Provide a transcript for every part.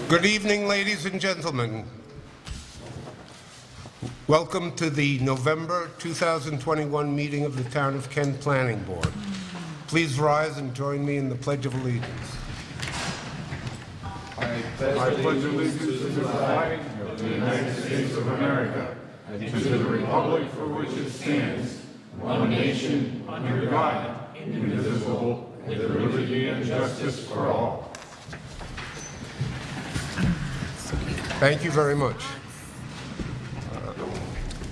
Good evening, ladies and gentlemen. Welcome to the November 2021 meeting of the Town of Kent Planning Board. Please rise and join me in the Pledge of Allegiance. I pledge allegiance to the flag of the United States of America and to the republic for which it stands, one nation, under God, indivisible, with liberty and justice for all. Thank you very much.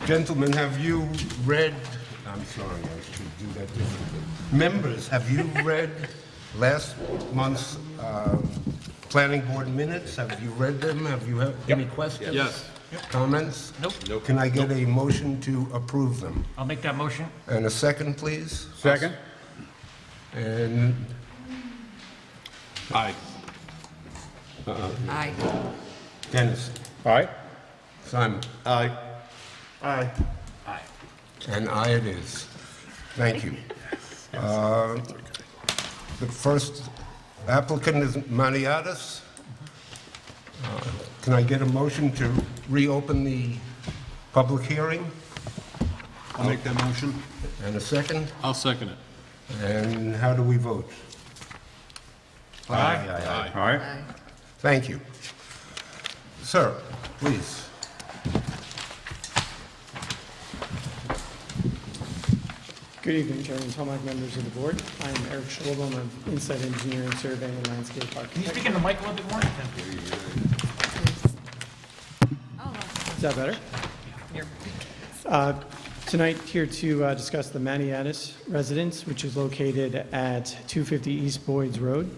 Gentlemen, have you read, I'm sorry, I should do that differently. Members, have you read last month's planning board minutes? Have you read them? Have you any questions? Yes. Comments? Nope. Can I get a motion to approve them? I'll make that motion. And a second, please? Second? And Aye. Aye. Dennis? Aye. Simon? Aye. Aye. Aye. And aye it is. Thank you. The first applicant is Maniatis. Can I get a motion to reopen the public hearing? I'll make that motion. And a second? I'll second it. And how do we vote? Aye. Aye. Thank you. Sir, please. Good evening, Chairman Tomac, members of the board. I am Eric Scholbaum of Insight Engineering, Surveying, and Landscape Can you Architecture. speak in the mic a little bit more? Is that better? Tonight, here to discuss the Maniatis residence, which is located at 250 East Boyd's Road.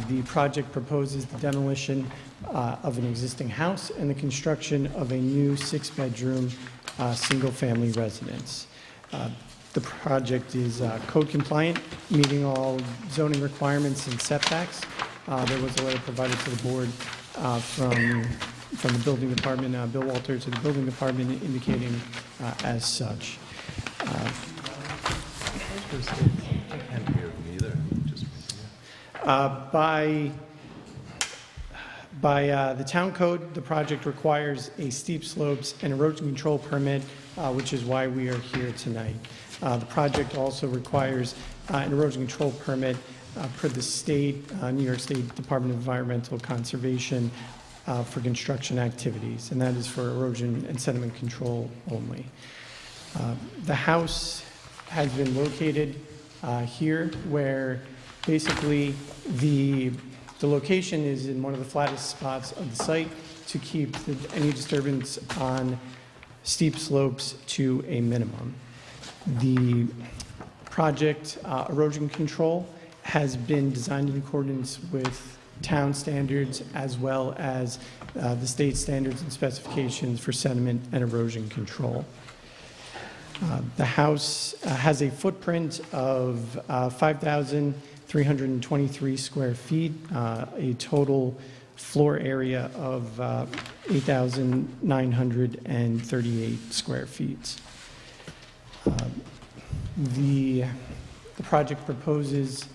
The project proposes the demolition of an existing house and the construction of a new six-bedroom single-family residence. The project is code compliant, meeting all zoning requirements and setbacks. There was a letter provided to the board from the building department, Bill Walter, to the building department indicating as such. By the town code, the project requires a steep slopes and erosion control permit, which is why we are here tonight. The project also requires an erosion control permit per the New York State Department of Environmental Conservation for construction activities, and that is for erosion and sediment control only. The house has been located here, where basically the location is in one of the flattest spots of the site to keep any disturbance on steep slopes to a minimum. The project erosion control has been designed in accordance with town standards as well as the state standards and specifications for sediment and erosion control. The house has a footprint of 5,323 square feet, a total floor area of 8,938 square feet. The project proposes,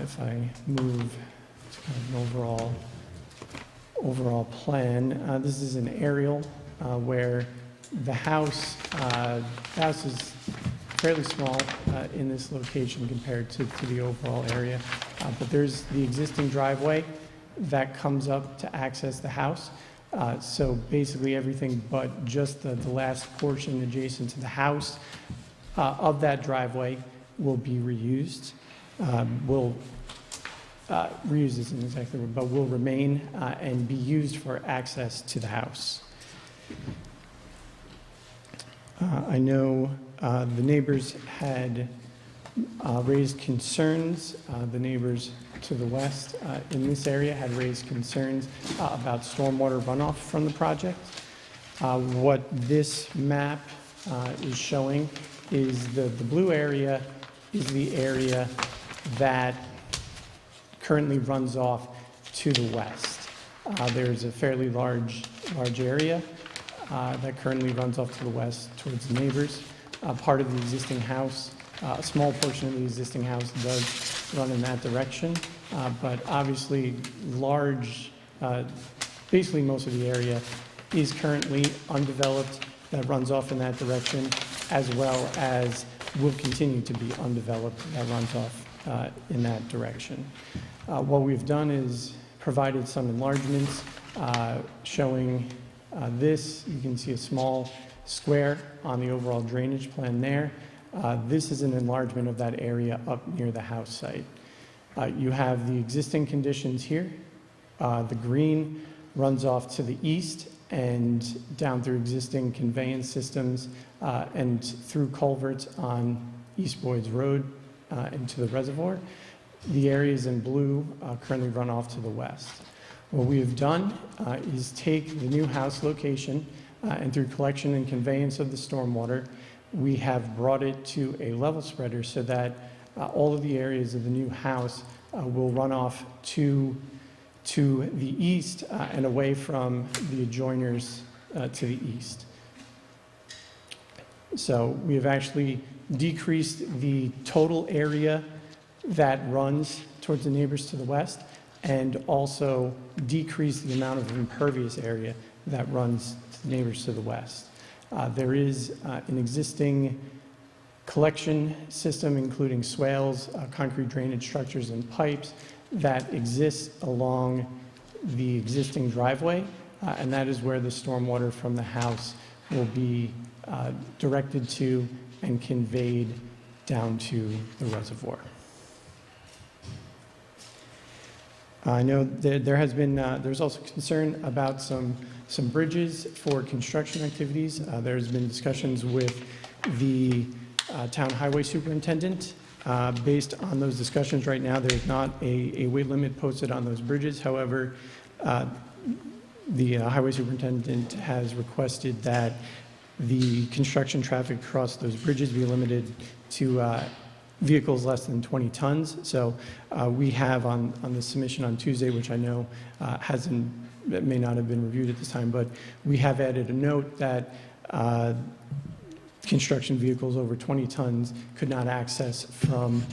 if I move to kind of an overall plan, this is an aerial where the house is fairly small in this location compared to the overall area, but there's the existing driveway that comes up to access the house. So basically everything but just the last portion adjacent to the house of that driveway will be reused. Reused isn't exactly, but will remain and be used for access to the house. I know the neighbors had raised concerns. The neighbors to the west in this area had raised concerns about stormwater runoff from the project. What this map is showing is the blue area is the area that currently runs off to the west. There's a fairly large area that currently runs off to the west towards the neighbors. Part of the existing house, a small portion of the existing house does run in that direction. But obviously, basically most of the area is currently undeveloped that runs off in that direction, as well as will continue to be undeveloped that runs off in that direction. What we've done is provided some enlargements showing this. You can see a small square on the overall drainage plan there. This is an enlargement of that area up near the house site. You have the existing conditions here. The green runs off to the east and down through existing conveyance systems and through culverts on East Boyd's Road into the reservoir. The areas in blue currently run off to the west. What we have done is take the new house location and through collection and conveyance of the stormwater, we have brought it to a level spreader so that all of the areas of the new house will run off to the east and away from the adjoiners to the east. So we have actually decreased the total area that runs towards the neighbors to the west and also decreased the amount of impervious area that runs to the neighbors to the west. There is an existing collection system, including swales, concrete drainage structures, and pipes that exists along the existing driveway, and that is where the stormwater from the house will be directed to and conveyed down to the reservoir. I know there's also concern about some bridges for construction activities. There's been discussions with the town highway superintendent. Based on those discussions right now, there's not a weight limit posted on those bridges. However, the highway superintendent has requested that the construction traffic across those bridges be limited to vehicles less than 20 tons. So we have on the submission on Tuesday, which I know may not have been reviewed at this time, but we have added a note that construction vehicles over 20 tons could not access from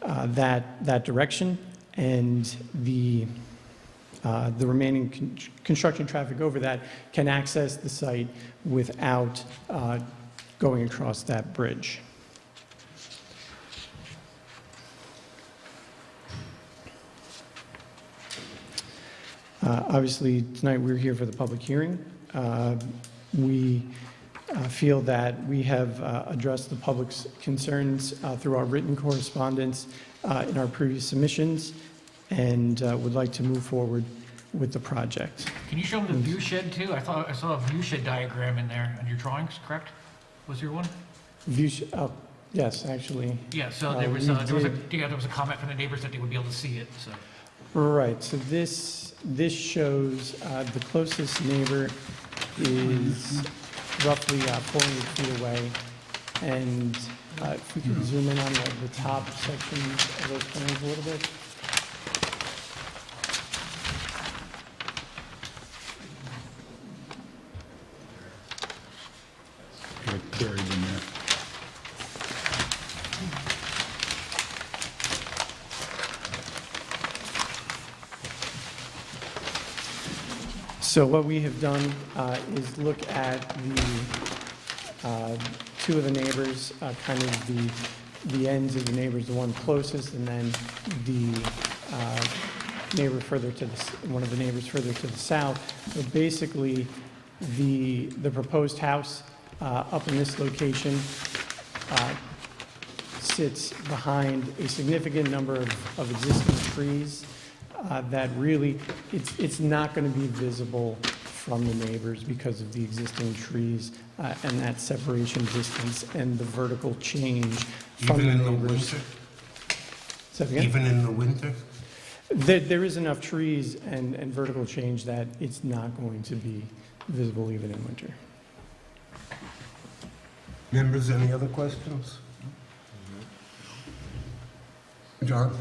that direction, and the remaining construction traffic over that can access the site without going across that bridge. Obviously, tonight we're here for the public hearing. We feel that we have addressed the public's concerns through our written correspondence in our previous submissions, and would like to move forward with the project. Can you show them the view shed too? I saw a view shed diagram in there on your drawings, correct? Was there one? Oh, yes, actually. Yeah, so there was a comment from the neighbors that they would be able to see it, so. Right, so this shows the closest neighbor is roughly 400 feet away. And if we could zoom in on the top section of those plans a little bit. Buried in there. So what we have done is look at the two of the neighbors, kind of the ends of the neighbors, the one closest, and then the neighbor further to one of the neighbors further to the south. So basically, the proposed house up in this location sits behind a significant number of existing trees that really, it's not going to be visible from the neighbors because of the existing trees and that separation distance and the vertical change from Even the in the neighbors. winter? Say that again? Even in the winter? There is enough trees and vertical change that it's not going to be visible even in winter. Members, any other questions? John?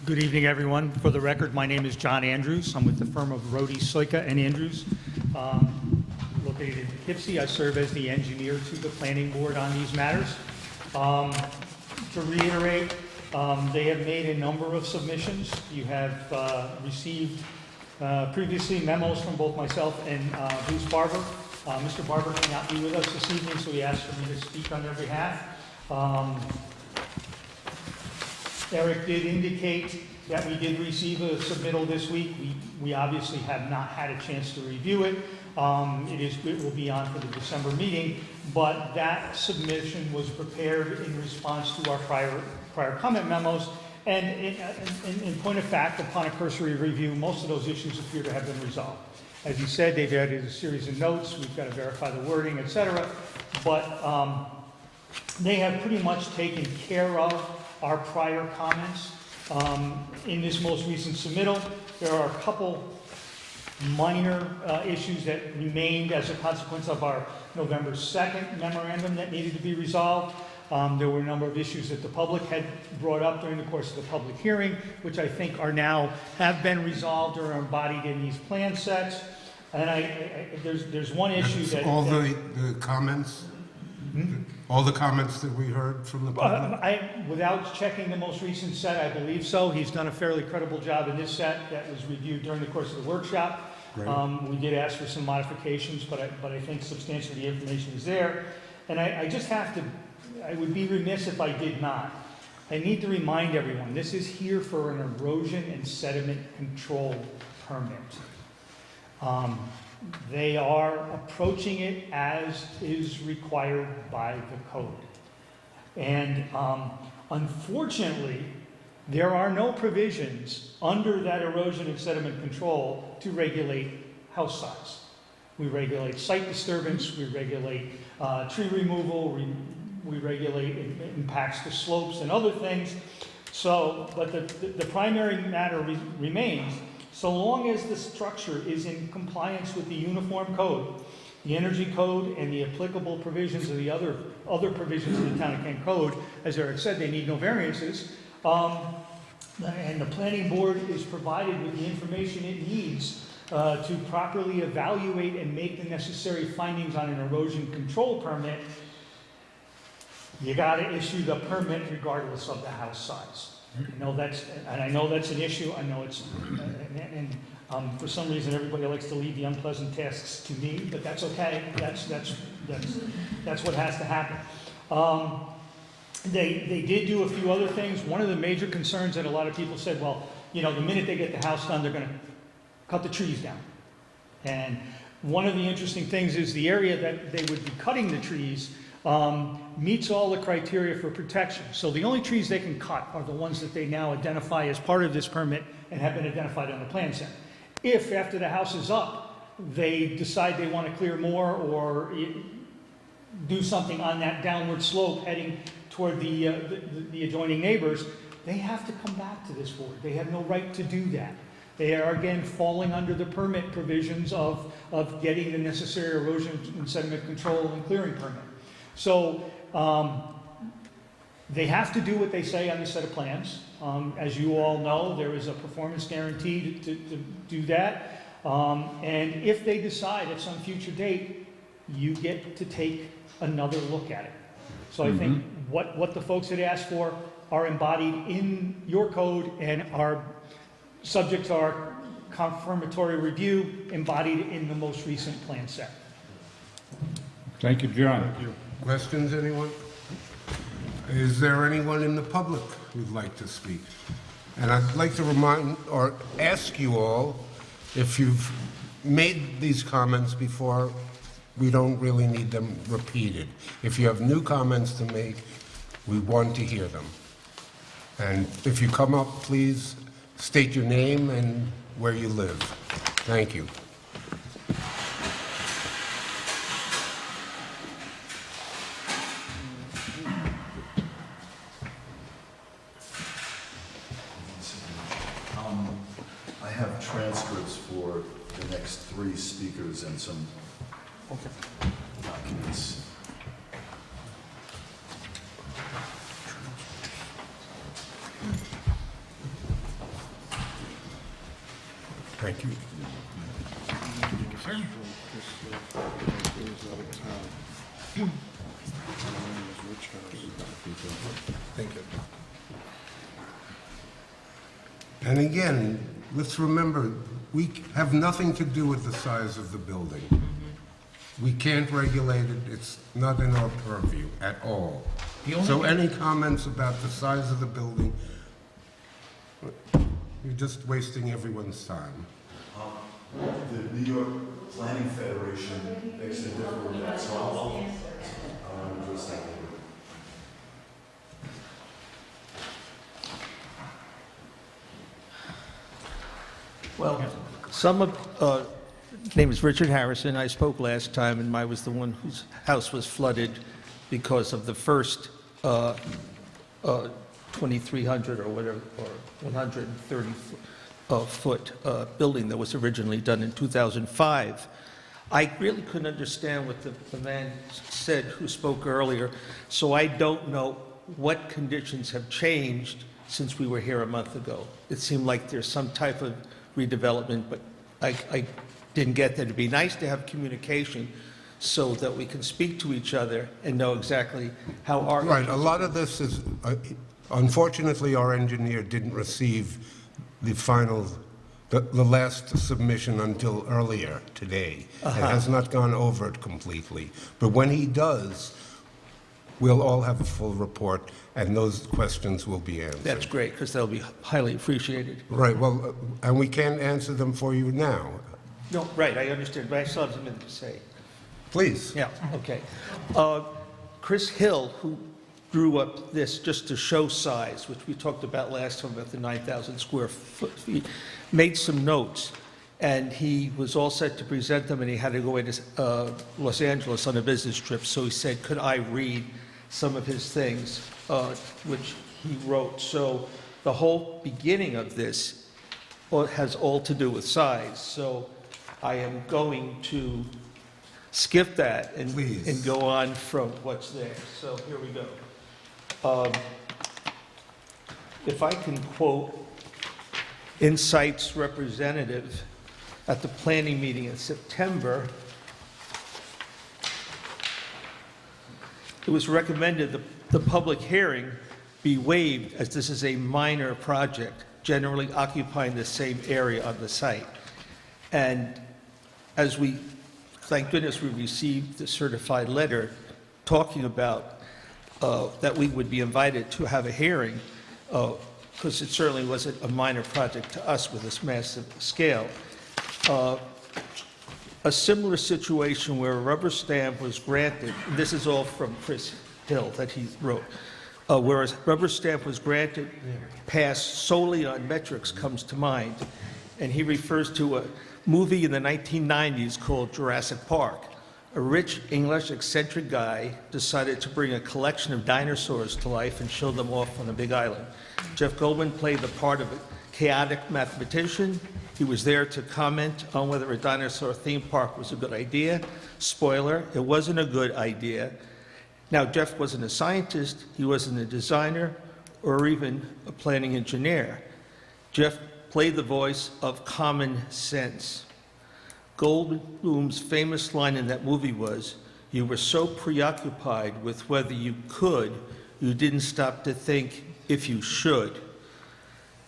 Good evening, everyone. For the record, my name is John Andrews. I'm with the firm of Rohde, Soika, and Andrews. located in Poughkeepsie. I serve as the engineer to the planning board on these matters. To reiterate, they have made a number of submissions. You have received previously memos from both myself and Bruce Barber. Mr. Barber cannot be with us this evening, so he asked for me to speak on their behalf. Eric did indicate that we did receive a submittal this week. We obviously have not had a chance to review it. It will be on for the December meeting, but that submission was prepared in response to our prior comment memos. And in point of fact, upon a cursory review, most of those issues appear to have been resolved. As you said, they've added a series of notes. We've got to verify the wording, et cetera. But they have pretty much taken care of our prior comments. In this most recent submittal, there are a couple minor issues that remained as a consequence of our November 2nd memorandum that needed to be resolved. There were a number of issues that the public had brought up during the course of the public hearing, which I think have been resolved or are embodied in these plan sets. And there's one issue that... All the comments? All the comments that we heard from the public? Without checking the most recent set, I believe so. He's done a fairly credible job in this set that was reviewed during the course of the workshop. We did ask for some modifications, but I think substantially the information is there. And I would be remiss if I did not. I need to remind everyone, this is here for an erosion and sediment control permit. They are approaching it as is required by the code. And unfortunately, there are no provisions under that erosion and sediment control to regulate house size. We regulate site disturbance, we regulate tree removal, we regulate impacts to slopes and other things. So, but the primary matter remains, so long as the structure is in compliance with the uniform code, the energy code, and the applicable provisions of the other provisions of the Town of Kent Code, as Eric said, they need no variances. And the planning board is provided with the information it needs to properly evaluate and make the necessary findings on an erosion control permit. You got to issue the permit regardless of the house size. I know that's an issue. I know it's, and for some reason everybody likes to leave the unpleasant tasks to me, but that's okay. That's what has to happen. They did do a few other things. One of the major concerns that a lot of people said, well, the minute they get the house done, they're going to cut the trees down. And one of the interesting things is the area that they would be cutting the trees meets all the criteria for protection. So the only trees they can cut are the ones that they now identify as part of this permit and have been identified on the plan set. If after the house is up, they decide they want to clear more or do something on that downward slope heading toward the adjoining neighbors, they have to come back to this board. They have no right to do that. They are, again, falling under the permit provisions of getting the necessary erosion and sediment control and clearing permit. So they have to do what they say on the set of plans. As you all know, there is a performance guarantee to do that. And if they decide at some future date, you get to take another look at it. So I think what the folks had asked for are embodied in your code and are subject to our confirmatory review, embodied in the most recent plan set. Thank you, John. Thank you. Questions, anyone? Is there anyone in the public who'd like to speak? And I'd like to remind or ask you all, if you've made these comments before, we don't really need them repeated. If you have new comments to make, we want to hear them. And if you come up, please state your name and where you live. Thank you. I have transcripts for the next 3 speakers and some documents. Thank you. Thank you. And again, let's remember, we have nothing to do with the size of the building. We can't regulate it, it's not in our purview at all. So any comments about the size of the building, you're just wasting everyone's time. The New York Planning Federation makes a different with so I'll address that later. Well, name is Richard Harrison. I spoke last time, and I was the one whose house was flooded because of the first 2,300 or whatever, or 130-foot building that was originally done in 2005. I really couldn't understand what the man said who spoke earlier, so I don't know what conditions have changed since we were here a month ago. It seemed like there's some type of redevelopment, but I didn't get that. It'd be nice to have communication so that we can speak to each other and know exactly how our... Right, a lot of this is, unfortunately, our engineer didn't receive the final, the last submission until earlier today. It has not gone over it completely. But when he does, we'll all have a full report, and those questions will be answered. That's great, because they'll be highly appreciated. Right, well, and we can't answer them for you now. No, right, I understand, but I still have something to say. Please. Yeah, okay. Chris Hill, who drew up this just to show size, which we talked about last time about the 9,000 square feet, made some notes, and he was all set to present them, and he had to go into Los Angeles on a business trip, so he said, could I read some of his things, which he wrote. So the whole beginning of this has all to do with size, so I am going to skip that and go on from what's there. So here we go. If I can quote Insight's representative at the planning meeting in September, it was recommended that the public hearing be waived as this is a minor project, generally occupying the same area on the site. And as we, thank goodness, we received the certified letter talking about that we would be invited to have a hearing, because it certainly wasn't a minor project to us with this massive scale. A similar situation where a rubber stamp was granted, and this is all from Chris Hill that he wrote, where a rubber stamp was granted, passed solely on metrics comes to mind, and he refers to a movie in the 1990s called Jurassic Park. A rich English eccentric guy decided to bring a collection of dinosaurs to life and show them off on a big island. Jeff Goldblum played the part of a chaotic mathematician. He was there to comment on whether a dinosaur theme park was a good idea. Spoiler, it wasn't a good idea. Now, Jeff wasn't a scientist, he wasn't a designer, or even a planning engineer. Jeff played the voice of common sense. Goldblum's famous line in that movie was, "You were so preoccupied with whether you could, you didn't stop to think if you should."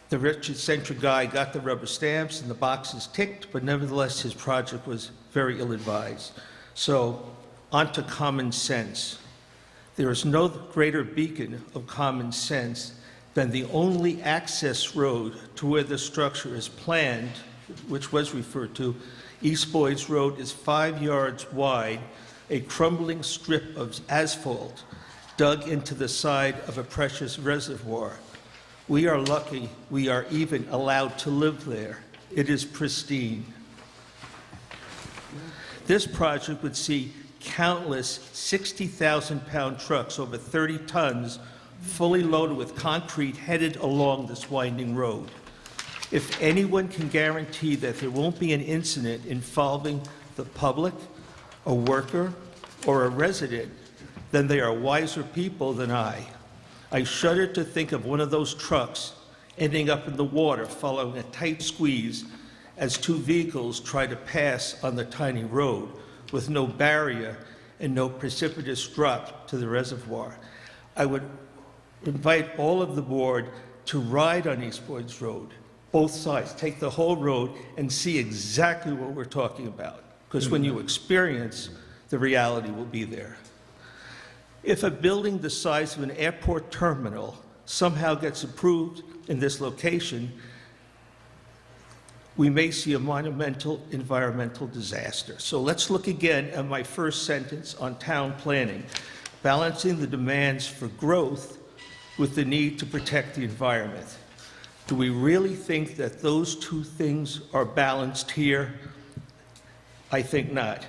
The rich eccentric guy got the rubber stamps and the boxes ticked, but nevertheless his project was very ill-advised. So, on to common sense. There is no greater beacon of common sense than the only access road to where the structure is planned, which was referred to. East Boys Road is 5 yards wide, a crumbling strip of asphalt dug into the side of a precious reservoir. We are lucky we are even allowed to live there. It is pristine. This project would see countless 60,000-pound trucks, over 30 tons, fully loaded with concrete headed along this winding road. If anyone can guarantee that there won't be an incident involving the public, a worker, or a resident, then they are wiser people than I. I shudder to think of one of those trucks ending up in the water following a tight squeeze as two vehicles try to pass on the tiny road with no barrier and no precipitous drop to the reservoir. I would invite all of the board to ride on East Boyd's Road, both sides, take the whole road and see exactly what we're talking about. Because when you experience, the reality will be there. If a building the size of an airport terminal somehow gets approved in this location, we may see a monumental environmental disaster. So let's look again at my first sentence on town planning, balancing the demands for growth with the need to protect the environment. Do we really think that those two things are balanced here? I think not.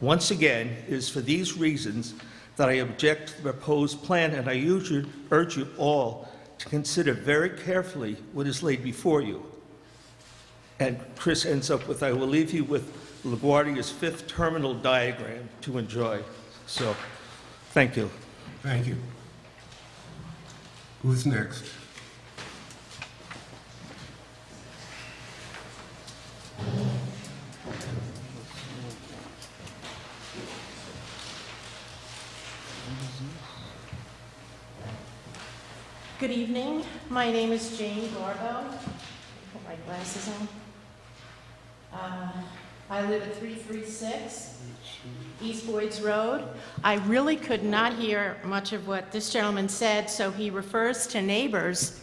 Once again, it is for these reasons that I object to the proposed plan, and I urge you all to consider very carefully what is laid before you. And Chris ends up with, I will leave you with LaGuardia's fifth terminal diagram to enjoy. So, thank you. Thank you. Who's next? Good evening. My name is Jane Garbo. Put my glasses on. I live at 336 East Boyd's Road. I really could not hear much of what this gentleman said, so he refers to neighbors,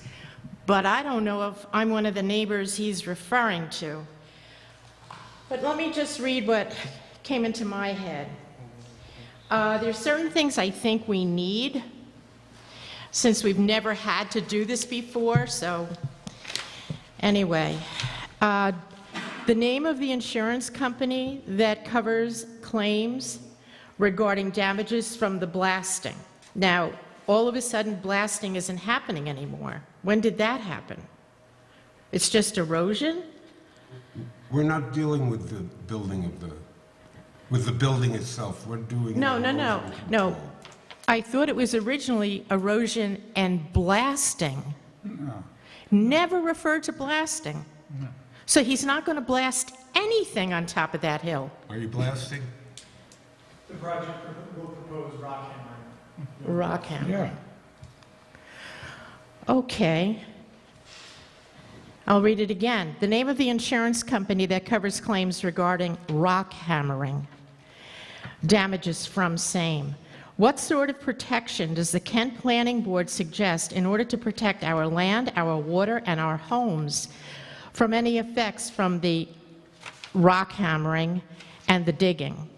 but I don't know if I'm one of the neighbors he's referring to. But let me just read what came into my head. There's certain things I think we need, since we've never had to do this before, so anyway. The name of the insurance company that covers claims regarding damages from the blasting. Now, all of a sudden, blasting isn't happening anymore. When did that happen? It's just erosion? We're not dealing with the building of with the building itself. We're doing... No. I thought it was originally erosion and blasting. No. Never referred to blasting. No. So he's not going to blast anything on top of that hill. Are you blasting? The project will propose rock hammering. Rock hammering. Yeah. Okay. I'll read it again. The name of the insurance company that covers claims regarding rock hammering. Damages from same. What sort of protection does the Kent Planning Board suggest in order to protect our land, our water, and our homes from any effects from the rock hammering and the digging?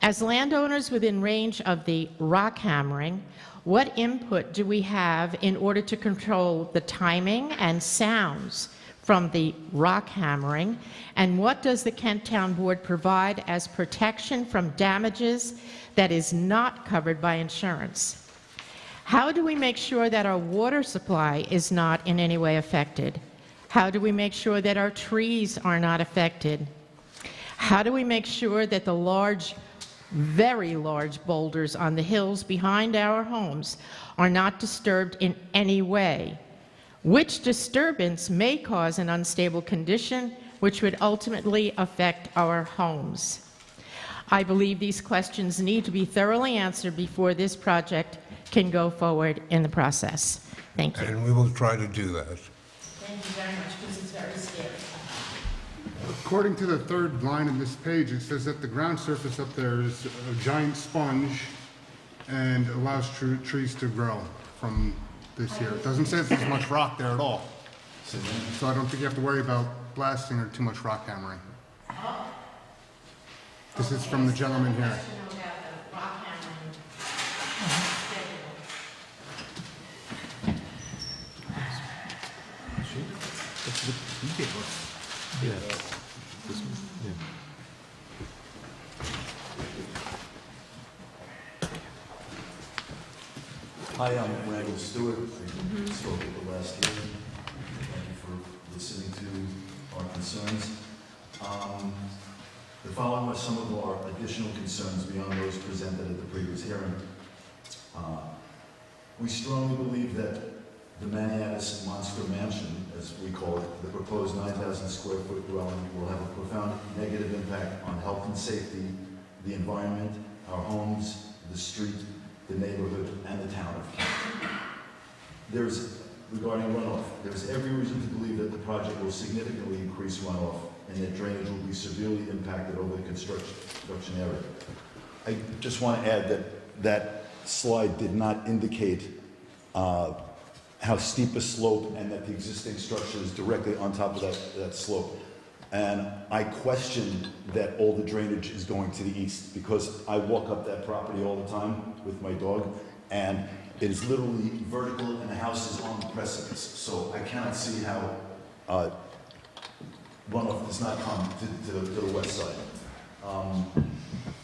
As landowners within range of the rock hammering, what input do we have in order to control the timing and sounds from the rock hammering? And what does the Kent Town Board provide as protection from damages that is not covered by insurance? How do we make sure that our water supply is not in any way affected? How do we make sure that our trees are not affected? How do we make sure that the large, very large boulders on the hills behind our homes are not disturbed in any way? Which disturbance may cause an unstable condition which would ultimately affect our homes? I believe these questions need to be thoroughly answered before this project can go forward in the process. Thank you. And we will try to do that. Thank you very much, because it's very scary. According to the third line of this page, it says that the ground surface up there is a giant sponge and allows trees to grow from this here. It doesn't say there's much rock there at all. So I don't think you have to worry about blasting or too much rock hammering. This is from the gentleman here. Hi, I'm Randall Stewart. I spoke at the last hearing. Thank you for listening to our concerns. The following are some of our additional concerns beyond those presented at the previous hearing. We strongly believe that the Maniatis Monster Mansion, as we call it, the proposed 9,000 square foot dwelling will have a profound negative impact on health and safety, the environment, our homes, the street, the neighborhood, and the town of Kent. Regarding runoff, there's every reason to believe that the project will significantly increase runoff and that drainage will be severely impacted over the construction area. I just want to add that that slide did not indicate how steep a slope and that the existing structure is directly on top of that slope. And I question that all the drainage is going to the east because I walk up that property all the time with my dog, and it is literally vertical and the house is on the precipice. So I cannot see how runoff does not come to the west side.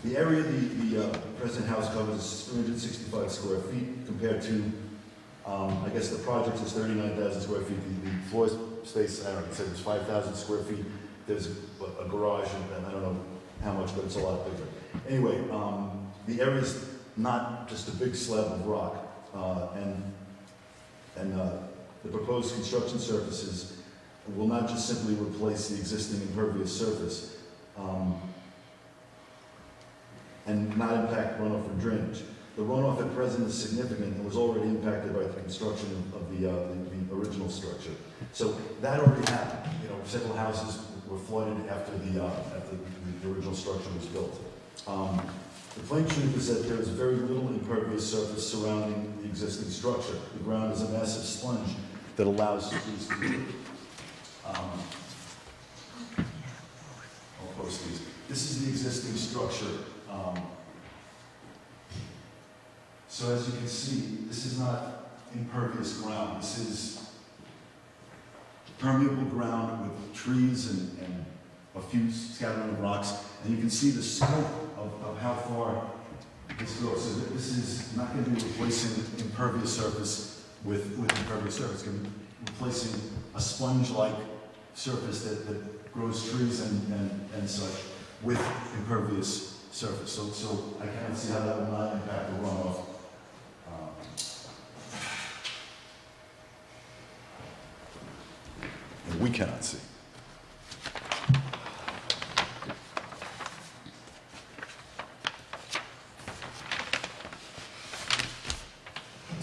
The area the present house covers is 365 square feet compared to, I guess the project is 39,000 square feet. The floor space, I don't know, it said it was 5,000 square feet. There's a garage, and I don't know how much, but it's a lot bigger. Anyway, the area is not just a big slab of rock, and the proposed construction surfaces will not just simply replace the existing impervious surface and not impact runoff and drainage. The runoff at present is significant and was already impacted by the construction of the original structure. So that already happened. You know, several houses were flooded after the original structure was built. The plain truth is that there is very little impervious surface surrounding the existing structure. The ground is a massive sponge that allows trees to grow. I'll post these. This is the existing structure. So as you can see, this is not impervious ground. This is permeable ground with trees and a few scattering of rocks. And you can see the scope of how far this goes. So this is not going to be replacing impervious surface with impervious surface. It's going to be replacing a sponge-like surface that grows trees and such with impervious surface. So I can't see how that will not impact the runoff. And we cannot see.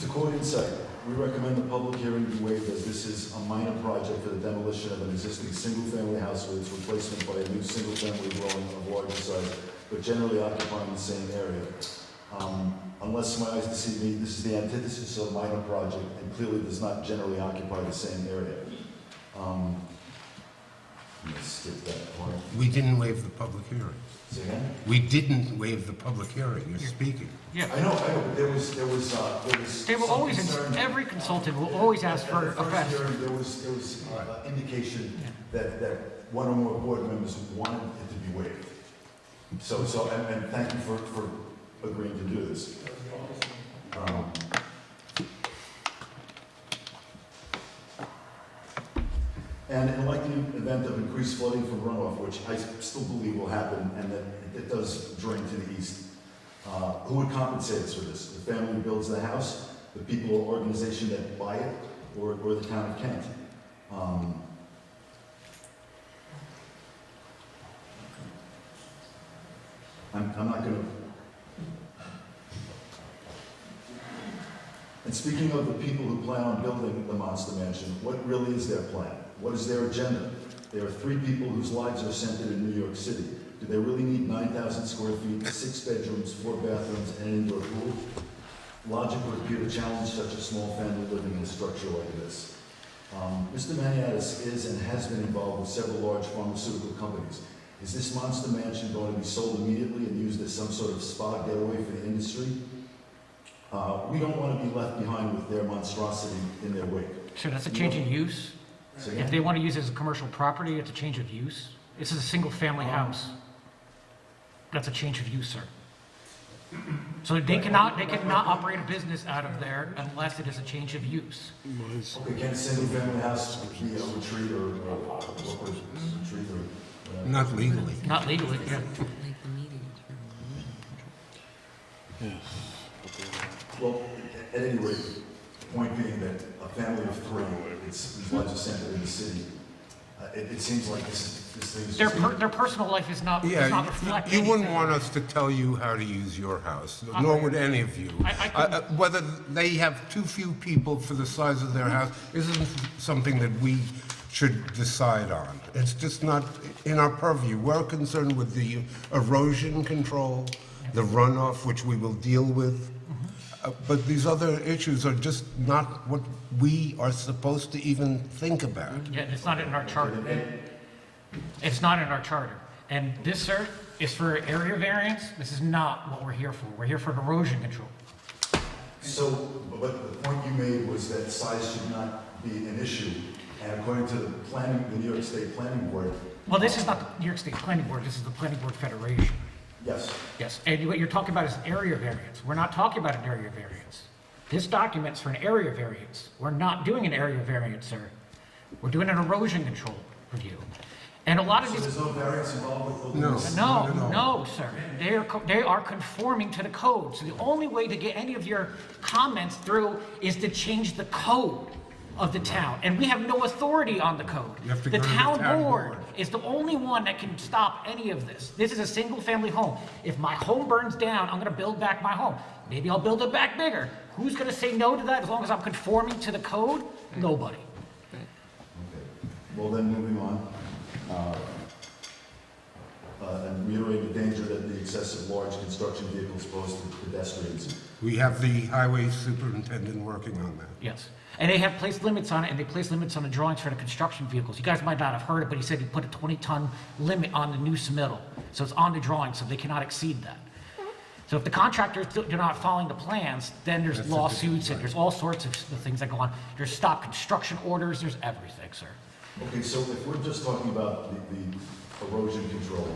To quote Insight, we recommend the public hearing be waived as this is a minor project for the demolition of an existing single-family house with its replacement by a new single-family dwelling of larger size, but generally occupying the same area. Unless my eyes deceive me, this is the antithesis of a minor project and clearly does not generally occupy the same area. Let's skip that part. We didn't waive the public hearing. Say again? We didn't waive the public hearing. You're speaking. Yeah. I know, but there was They will some always, concern- every consultant will always ask At for the a first fence. hearing, there was indication that one or more board members wanted it to be waived. So, and thank you for agreeing to do this. And in likely event of increased flooding from runoff, which I still believe will happen, and that it does drain to the east, who would compensate us for this? The family who builds the house, the people or organization that buy it, or the town of Kent? I'm not going to. And speaking of the people who plan on building the Monster Mansion, what really is their plan? What is their agenda? There are 3 people whose lives are centered in New York City. Do they really need 9,000 square feet, 6 bedrooms, 4 bathrooms, and an indoor pool? Logic would appear to challenge such a small family living in a structure like this. Mr. Maniatis is and has been involved with several large pharmaceutical companies. Is this Monster Mansion going to be sold immediately and used as some sort of spa getaway for the industry? We don't want to be left behind with their monstrosity in their wake. So that's a change in use? So, If they want to use it as a commercial property, it's a change of use? This is a single-family house. That's a change of use, sir. So they cannot operate a business out of there unless it is a change of use. Okay, can a single-family house be a retreat or retreat or? Not legally. Not legally, yeah. Well, at any rate, point being that a family of three, whose lives are centered in the city, it seems like this thing is just... Their personal life is not, does not Yeah, reflect you wouldn't anything. want us to tell you how to use your house, nor would any of you. I couldn't- Whether they have too few people for the size of their house isn't something that we should decide on. It's just not in our purview. We're concerned with the erosion control, the runoff, which we will deal with. But these other issues are just not what we are supposed to even think about. Yeah, it's not in our charter. It's not in our charter. And this, sir, is for area variance. This is not what we're here for. We're here for erosion control. So, but the point you made was that size should not be an issue, and according to the New York State Planning Board, Well, this is not the New York State Planning Board. This is the Planning Board Federation. yes, Yes, and what you're talking about is an area variance. We're not talking about an area variance. This document's for an area variance. We're not doing an area variance, sir. We're doing an erosion control review. And a lot of so these... there's no variance involved with building No. this? No, sir. They are conforming to the code. So the only way to get any of your comments through is to change the code of the town. And we have no authority on the code. You have to The go to the town town board board. is the only one that can stop any of this. This is a single-family home. If my home burns down, I'm gonna build back my home. Maybe I'll build it back bigger. Who's gonna say no to that as long as I'm conforming to the code? Nobody. Okay. Well, then, moving on. And reiterate the danger that the excessive large construction vehicles pose to pedestrians. We have the highway superintendent working on that. Yes. And they have placed limits on it, and they placed limits on the drawings for the construction vehicles. You guys might not have heard it, but he said he put a 20-ton limit on the new submittal. So it's on the drawing, so they cannot exceed that. So if the contractors do not following the plans, then there's That's a lawsuits, and different- there's all sorts of things that go on. There's stop construction orders, there's everything, sir. Okay, so if we're just talking about the erosion control,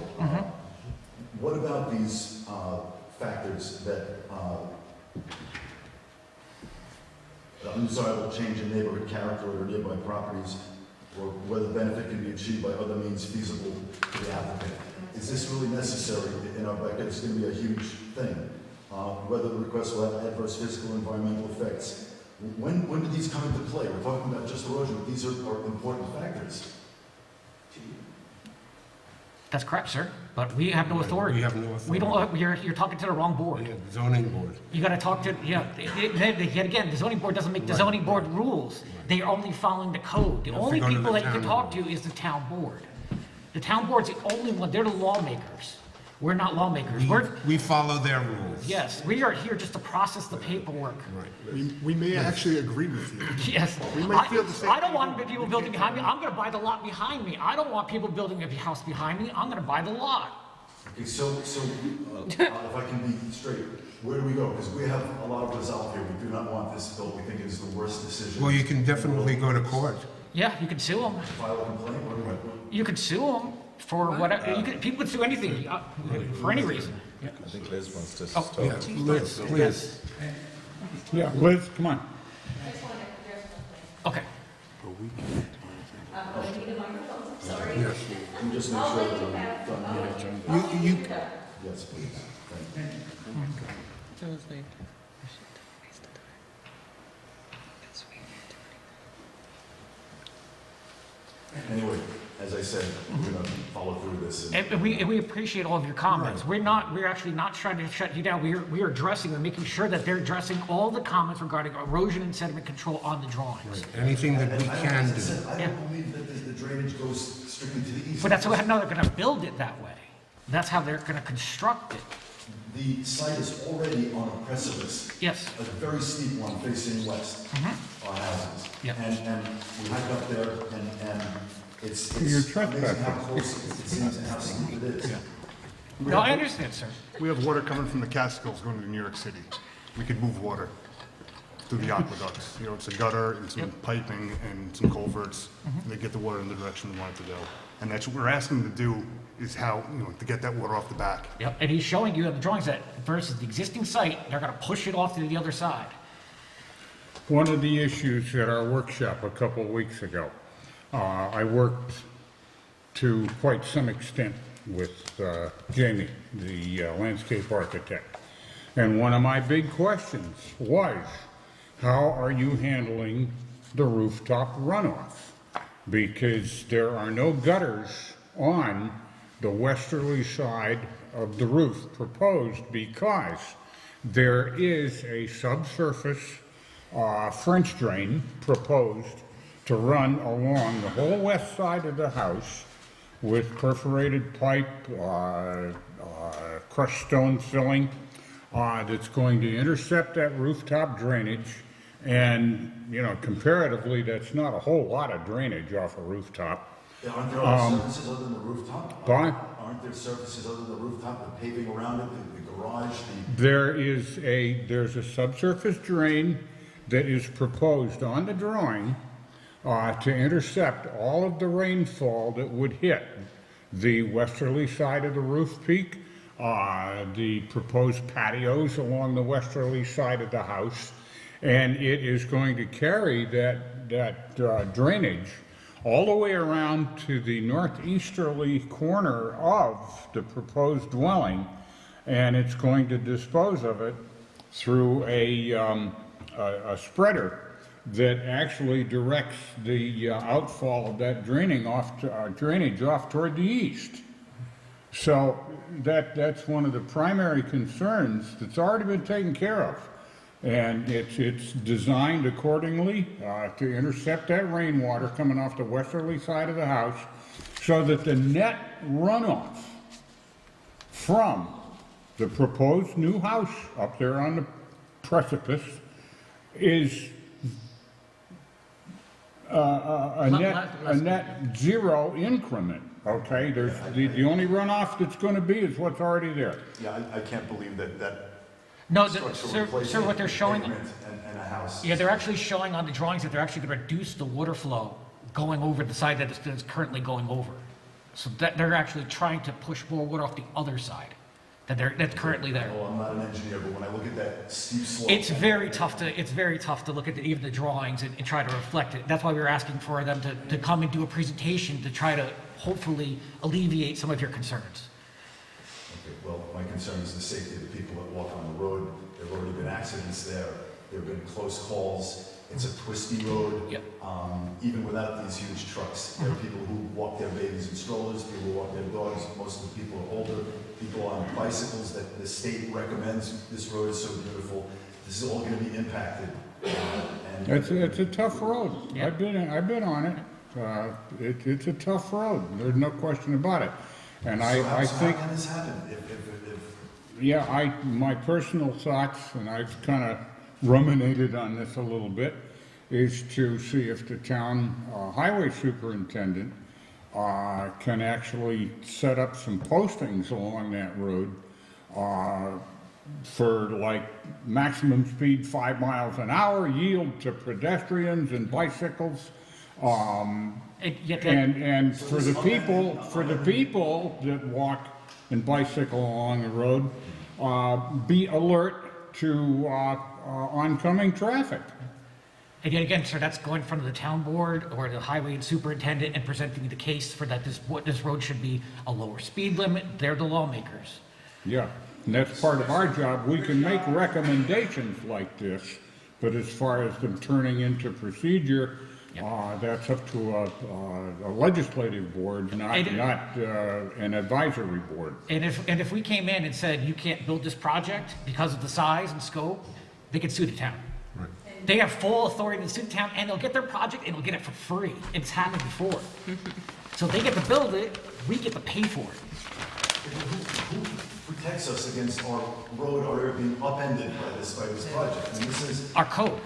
what about these factors that undesirable change in neighborhood character or nearby properties, or whether benefit can be achieved by other means feasible to the applicant? Is this really necessary in our bracket? It's going to be a huge thing. Whether the request will have adverse physical and environmental effects. When do these come into play? We're talking about just erosion, but these are important factors. That's correct, sir, but we have no authority. We have no We authority. don't, you're talking to the wrong board. Yeah, zoning board. You gotta talk to, yet again, the zoning board doesn't make the zoning board rules. They are only following the code. The have to only go to people the that you can town talk board. to is the town board. The town board's the only one, they're the lawmakers. We're not lawmakers. We follow their rules. Yes, we are here just to process the paperwork. We may actually agree with you. Yes. We might feel the same I don't thing. want people building behind me. I'm gonna buy the lot behind me. I don't want people building a house behind me. I'm gonna buy the lot. Okay, so if I can be straight, where do we go? Because we have a lot of resolve here. We do not want this built. We think it is the worst decision. Well, you can definitely go to court. Yeah, you can sue them. File a complaint? You could sue them for whatever, people could sue anything, for any reason. I think Liz wants to Oh, talk. Yeah, Liz, please. Yeah, Liz, come on. Okay. Yes. You just make sure that I'm done here. You, Yes, please. Thank you. Anyway, as I said, we're going to follow through this. And we appreciate all of your comments. We're actually not trying to shut you down. We are addressing and making sure that they're addressing all the comments regarding erosion and sediment control on the drawings. anything that we And can as I do. said, I don't believe that the drainage goes strictly to the east. But that's how they're gonna build it that way. That's how they're gonna construct it. The site is already on a precipice. Yes. A very steep one facing west on houses. Yep. And we hike up there and it's You're amazing trespassing. how close it seems and how steep it is. No, I understand, sir. We have water coming from the Catskills going to New York City. We could move water through the aqueducts. You know, it's a gutter and some piping and some culverts. And they get the water in the direction we want it to go. And that's what we're asking them to do, is how, you know, to get that water off the back. Yep, and he's showing you in the drawings that versus the existing site, they're gonna push it off to the other side. One of the issues at our workshop a couple of weeks ago, I worked to quite some extent with Jamie, the landscape architect. And one of my big questions was, how are you handling the rooftop runoff? Because there are no gutters on the westerly side of the roof proposed, because there is a subsurface French drain proposed to run along the whole west side of the house with perforated pipe, crushed stone filling, that's going to intercept that rooftop drainage. And, you know, comparatively, that's not a whole lot of drainage off a rooftop. Yeah, aren't there other surfaces other than the rooftop? But Aren't there surfaces other than the rooftop, the paving around it, the garage, the... there's a subsurface drain that is proposed on the drawing to intercept all of the rainfall that would hit the westerly side of the roof peak, the proposed patios along the westerly side of the house, and it is going to carry that drainage all the way around to the northeasterly corner of the proposed dwelling, and it's going to dispose of it through a spreader that actually directs the outfall of that drainage off toward the east. So that's one of the primary concerns that's already been taken care of. And it's designed accordingly to intercept that rainwater coming off the westerly side of the house, so that the net runoff from the proposed new house up there on the precipice is a net zero increment. Okay, there's the only runoff that's going to be is what's already there. Yeah, I can't believe that No, structural sir, what they're showing, pavement and a house. yeah, they're actually showing on the drawings that they're actually going to reduce the water flow going over the side that it's currently going over. So that they're actually trying to push more water off the other side that's currently there. Well, I'm not an engineer, but when I look at that steep slope... It's very tough to look at even the drawings and try to reflect it. That's why we were asking for them to come and do a presentation to try to hopefully alleviate some of your concerns. Okay, well, my concern is the safety of the people that walk on the road. There have already been accidents there. There have been close calls. It's a twisty road. Yep. Even without these huge trucks, there are people who walk their babies in strollers, people who walk their dogs. Most of the people are older. People on bicycles that the state recommends. This road is so beautiful. This is all going to be impacted. It's a tough road. Yeah. I've been on it. It's a tough road. There's no question about it. And So I think, how can this happen? yeah, my personal thoughts, and I've kind of ruminated on this a little bit, is to see if the town highway superintendent can actually set up some postings along that road for like maximum speed 5 miles an hour, yield to pedestrians and bicycles. And for the people that walk and bicycle along the road, be alert to oncoming traffic. And yet again, sir, that's going in front of the town board or the highway superintendent and presenting the case for that this road should be a lower speed limit. They're the lawmakers. Yeah, and that's part of our job. We can make recommendations like this, but as far as them turning into procedure, that's up to a legislative board, not an advisory board. And if we came in and said you can't build this project because of the size and scope, they could sue the town. Right. They have full authority to sue the town, and they'll get their project and they'll get it for free. It's happened before. So they get to build it, we get to pay for it. Who protects us against our road or being upended by this project? I mean, this is... Our code.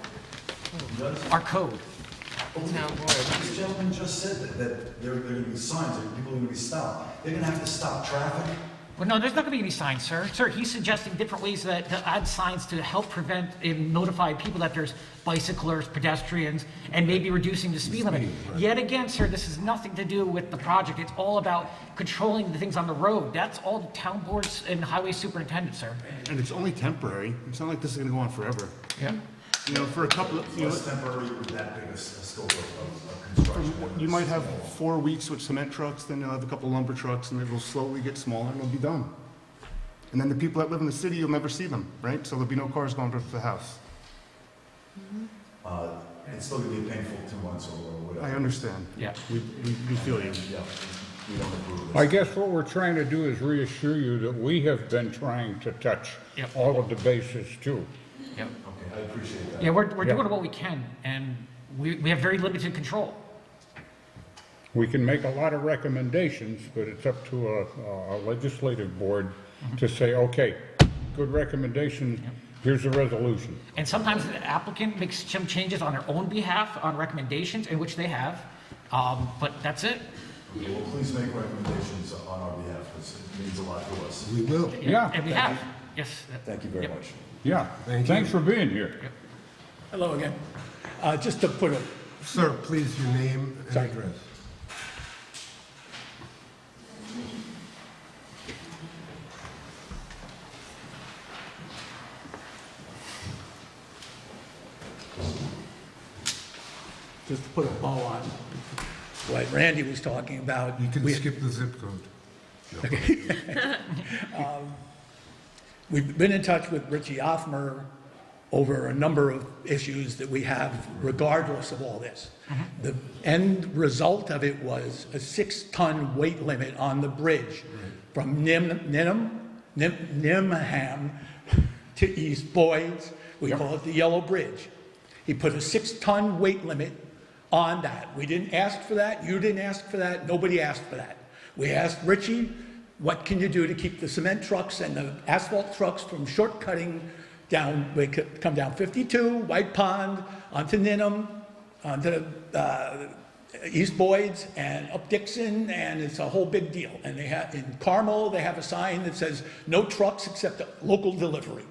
Our code. This gentleman just said that there are going to be signs, that people are going to be stopped. They're going to have to stop traffic. Well, no, there's not going to be any signs, sir. Sir, he's suggesting different ways to add signs to help prevent and notify people that there's bicyclers, pedestrians, and maybe reducing the speed limit. Yet again, sir, this has nothing to do with the project. It's all about controlling the things on the road. That's all the town boards and highway superintendents, sir. And it's only temporary. It's not like this is going to go on forever. Yeah. You know, for a couple of, What's temporary with that big a scope of construction? you might have 4 weeks with cement trucks, then you'll have a couple lumber trucks, and it'll slowly get smaller, and it'll be done. And then the people that live in the city, you'll never see them, right? So there'll be no cars going to the house. It's still gonna be a painful 2 months or whatever. I understand. Yeah. We feel you. Yeah, we don't approve of I this. guess what we're trying to do is reassure you that we have been trying to touch Yep. all of the bases too. Yep. Okay, I appreciate that. Yeah, we're Yeah. doing what we can, and we have very limited control. We can make a lot of recommendations, but it's up to a legislative board to say, okay, good recommendation, here's a resolution. And sometimes the applicant makes some changes on their own behalf on recommendations, in which they have, but that's it. Okay, well, please make recommendations on our behalf, because it means a lot to us. We will. Yeah. And we have, yes. Thank you very Yep. much. Yeah, thanks for being here. Hello again. Just to put a, Sir, please, your name and Sorry. address. just to put a bow on what Randy was talking about. You can we- skip the zip code. We've been in touch with Richie Offmer over a number of issues that we have regardless of all this. The end result of it was a 6-ton weight limit on the bridge from Nimham to East Boyds. We call it the Yellow Bridge. He put a 6-ton weight limit on that. We didn't ask for that. You didn't ask for that. Nobody asked for that. We asked Richie, what can you do to keep the cement trucks and the asphalt trucks from shortcutting down, we could come down 52, White Pond, onto Ninham, onto East Boyds, and up Dixon, and it's a whole big deal. And they have, in Carmel, they have a sign that says, no trucks except local delivery.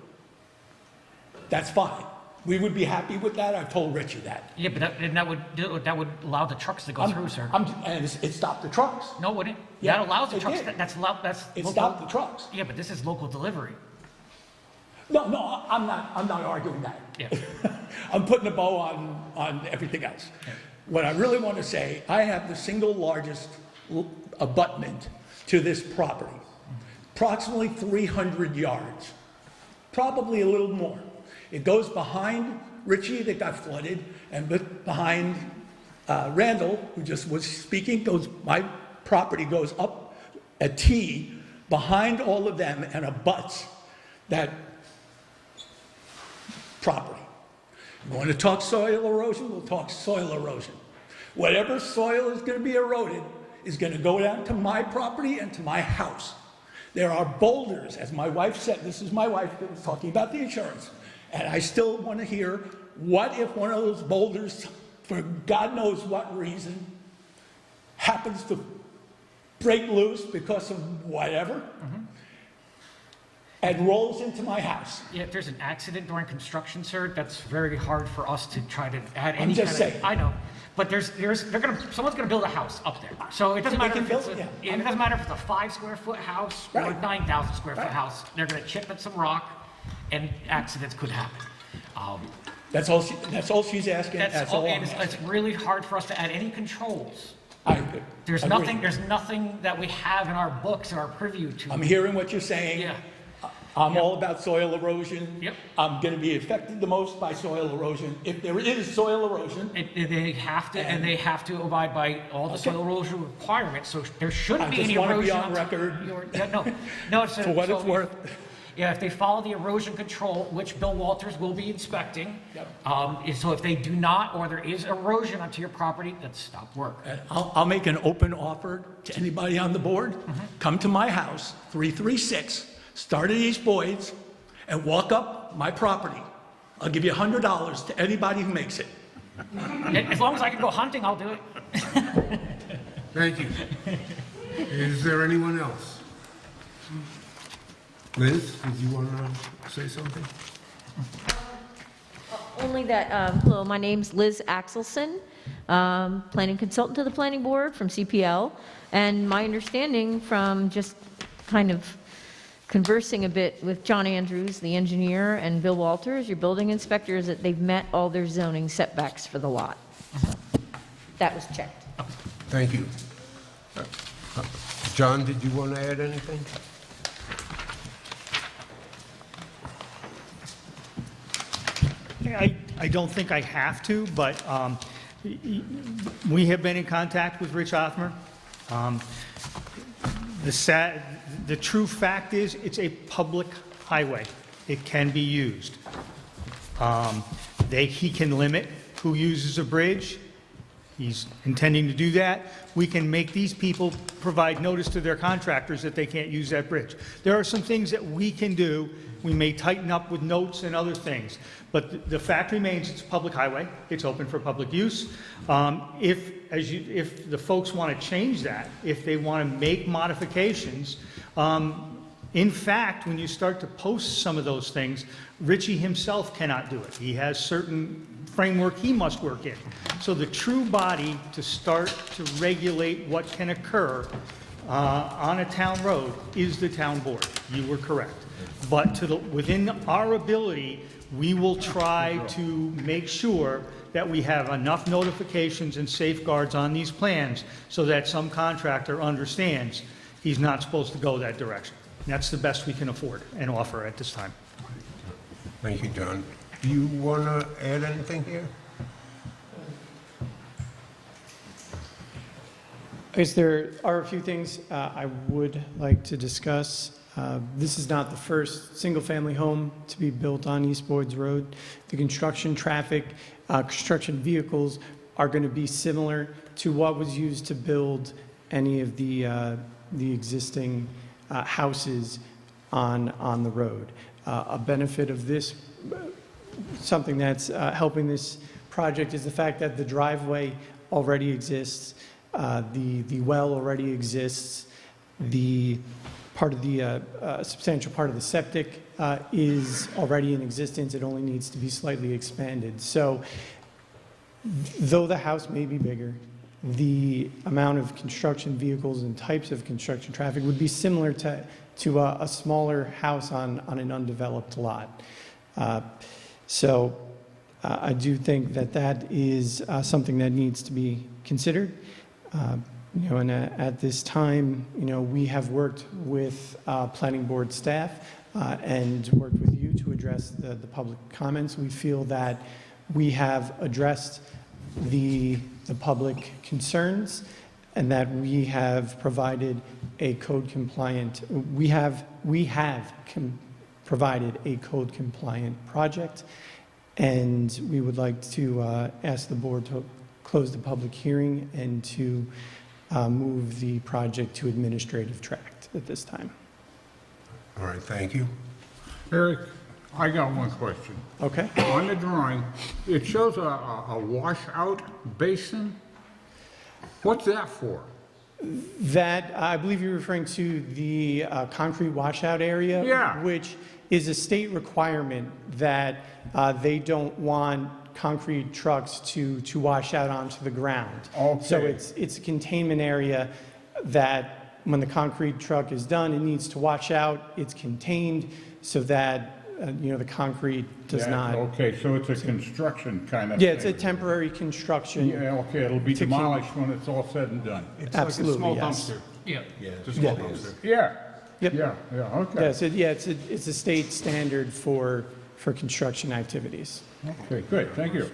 That's fine. We would be happy with that. I've told Richie that. Yeah, but that would allow the trucks to go through, sir. And it stopped the trucks. No, it wouldn't. Yeah, That allows the it trucks, did. that's It local. stopped the trucks. Yeah, but this is local delivery. No, I'm not arguing that. Yeah. I'm putting a bow on everything else. What I really want to say, I have the single largest abutment to this property, approximately 300 yards, probably a little more. It goes behind Richie that got flooded, and behind Randall, who just was speaking, my property goes up a T behind all of them and abuts that property. You want to talk soil erosion? We'll talk soil erosion. Whatever soil is going to be eroded is going to go down to my property and to my house. There are boulders, as my wife said, this is my wife that was talking about the insurance, and I still want to hear, what if one of those boulders, for God knows what reason, happens to break loose because of whatever, and rolls into my house? Yeah, if there's an accident during construction, sir, that's very hard for us to try to add any I'm just kind of. saying. I know, but someone's gonna build a house up there. So it doesn't They matter can if it's build it, it doesn't matter if it's a 5 square foot house or a Right. 9,000 square foot Right. house. They're gonna chip at some rock, and accidents could happen. That's all she's asking, that's all I'm And it's asking. really hard for us to add any controls. I There's agree. nothing that we have in our books or our preview to. I'm hearing what you're saying. Yeah. I'm all about soil erosion. Yep. I'm gonna be affected the most by soil erosion. If there is soil erosion, They have to, and they have to abide by all the Okay. soil erosion requirements, so there shouldn't I be just any wanna erosion. be on record. No, it's. for what it's worth. Yeah, if they follow the erosion control, which Bill Walters will be inspecting. Yep. So if they do not, or there is erosion onto your property, then stop work. And I'll make an open offer to anybody on the board. Come to my house, 336, start at East Boyds, and walk up my property. I'll give you $100 to anybody who makes it. As long as I can go hunting, I'll do it. Thank you. Is there anyone else? Liz, did you want to say something? Only that, hello, my name's Liz Axelson, planning consultant to the planning board from CPL. And my understanding from just kind of conversing a bit with John Andrews, the engineer, and Bill Walters, your building inspector, is that they've met all their zoning setbacks for the lot. That was checked. Thank you. John, did you want to add anything? I don't think I have to, but we have been in contact with Rich Othmer. The true fact is, it's a public highway. It can be used. He can limit who uses a bridge. He's intending to do that. We can make these people provide notice to their contractors that they can't use that bridge. There are some things that we can do. We may tighten up with notes and other things, but the fact remains, it's a public highway. It's open for public use. If the folks want to change that, if they want to make modifications, in fact, when you start to post some of those things, Richie himself cannot do it. He has certain framework he must work in. So the true body to start to regulate what can occur on a town road is the town board. You were correct. But within our ability, we will try to make sure that we have enough notifications and safeguards on these plans so that some contractor understands he's not supposed to go that direction. And that's the best we can afford and offer at this time. Thank you, John. Do you want to add anything here? I guess there are a few things I would like to discuss. This is not the first single-family home to be built on East Boyd's Road. The construction traffic, construction vehicles are going to be similar to what was used to build any of the existing houses on the road. A benefit of this, something that's helping this project, is the fact that the driveway already exists, the well already exists, the part of the substantial part of the septic is already in existence. It only needs to be slightly expanded. So though the house may be bigger, the amount of construction vehicles and types of construction traffic would be similar to a smaller house on an undeveloped lot. So I do think that is something that needs to be considered. And at this time, we have worked with planning board staff and worked with you to address the public comments. We feel that we have addressed the public concerns and that we have provided a code compliant, provided a code compliant project, and we would like to ask the board to close the public hearing and to move the project to administrative tract at this time. All right, thank you. Eric, I got one question. Okay. On the drawing, it shows a washout basin. What's that for? That, I believe you're referring to the concrete washout area? Yeah. Which is a state requirement that they don't want concrete trucks to wash out onto the ground. Okay. So it's a containment area that when the concrete truck is done, it needs to wash out. It's contained so that the concrete does not. Okay, so it's a construction kind of Yeah, thing. it's a temporary construction. Yeah, okay, it'll be to keep- demolished when it's all said and done. It's Absolutely, like a small yes. dumpster. Yeah. Just a small dumpster. Yeah. Yep. Yeah, okay. Yes, it's a state standard for construction activities. Okay, good, thank you.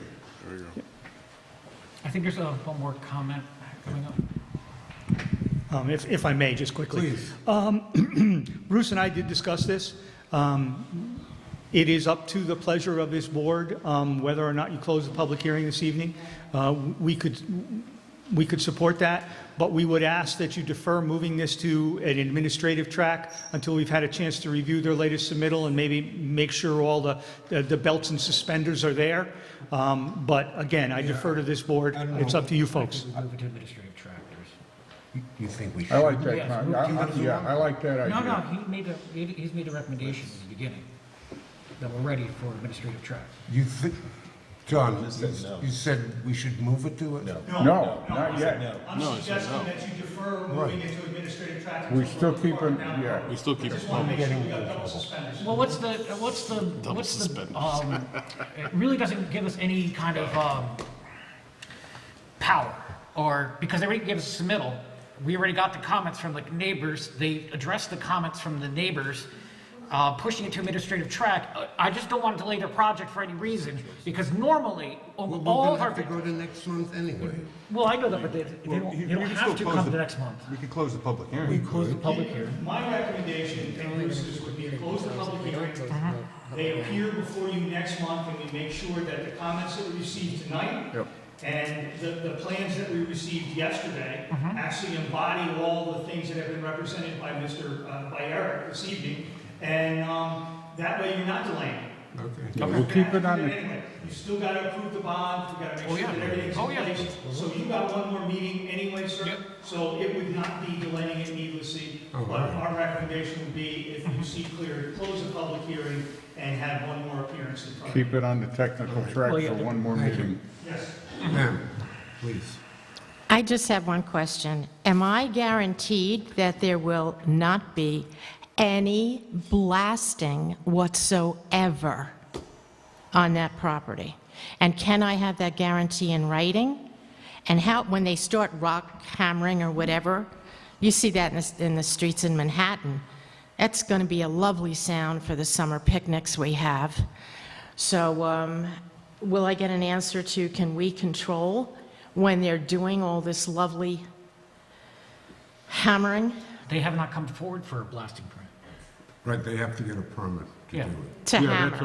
I think there's one more comment coming up. If I may, just quickly. Please. Bruce and I did discuss this. It is up to the pleasure of this board whether or not you close the public hearing this evening. We could support that, but we would ask that you defer moving this to an administrative track until we've had a chance to review their latest submittal and maybe make sure all the belts and suspenders are there. But again, I defer to this board. It's up to you folks. Move it to administrative tractors. You think we should? I like that, Yes. I like that idea. No, he's made a recommendation in the beginning that we're ready for administrative track. You think, John, you said we should move it to it? No, not yet. I'm suggesting that you defer moving it to administrative track. We still keep it, yeah. We still keep it. Well, what's the, it really doesn't give us any kind of power, or, because they already gave us a submittal, we already got the comments from the neighbors, they addressed the comments from the neighbors, pushing it to administrative track. I just don't want to delay their project for any reason, because normally, We're all gonna of our, have to go to next month anyway. well, I know that, but they don't You can have to still come close to the- next month. We could close the public hearing. We close the public hearing. My recommendation, and Bruce's, would be to close the public hearing. They appear before you next month, and we make sure that the comments that we received tonight Yep. and the plans that we received yesterday actually embody all the things that have been represented by by Eric this evening. And that way you're not delaying. Okay. We'll keep it on the, Anyway, you still got to approve the bond, you got to Oh, make sure yeah. that everything's Oh, in yeah. place. So you got one more meeting anyway, sir? Yep. So it would not be delaying it needlessly. Oh, But all right. our recommendation would be, if you see clear, to close the public hearing and have one more appearance in front of you. keep it on the technical track Well, yeah. for one more meeting. Yes. Ma'am, please. I just have one question. Am I guaranteed that there will not be any blasting whatsoever on that property? And can I have that guarantee in writing? And how, when they start rock hammering or whatever, you see that in the streets in Manhattan, that's going to be a lovely sound for the summer picnics we have. So will I get an answer to, can we control when they're doing all this lovely hammering They have not come forward for a blasting permit. Right, they have to get a permit to do Yeah. it. to Yeah, hammer? that's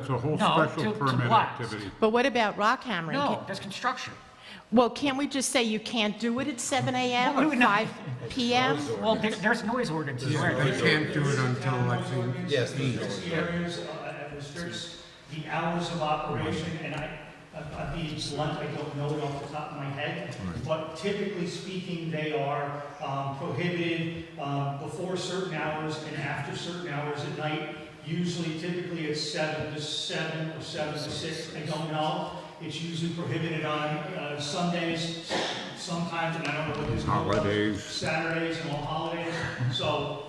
a whole No, special to permit blast. activity. But what about rock hammering? No, that's construction. Well, can't we just say you can't do it at 7 a.m. Well, or no. 5 p.m.? Well, there's noise ordinances. Yeah, they can't do it until, I think, Yes. The areas restricts the hours of operation, and I'll be blunt, I don't know it off the top of my head, but typically speaking, they are prohibited before certain hours and after certain hours at night. Usually, typically, it's 7 to 7 or 7 to 6, I don't know. It's usually prohibited on Sundays, sometimes, and I don't know what this called. Holidays. Saturdays and all holidays, so,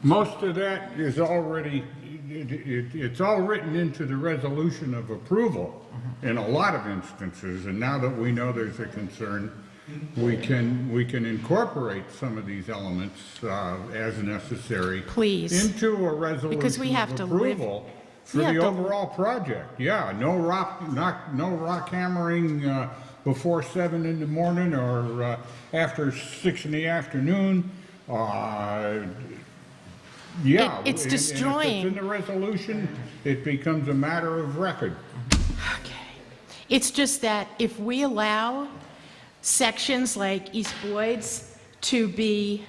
Most of that is already, it's all written into the resolution of approval in a lot of instances, and now that we know there's a concern, we can incorporate some of these elements as necessary. Please. Into a resolution Because we have of to live- approval for we have the to- overall project. Yeah, no rock hammering before 7 in the morning or after 6 in the afternoon. Yeah. It's and destroying- if it's in the resolution, it becomes a matter of record. Okay. It's just that if we allow sections like East Boyd's to be,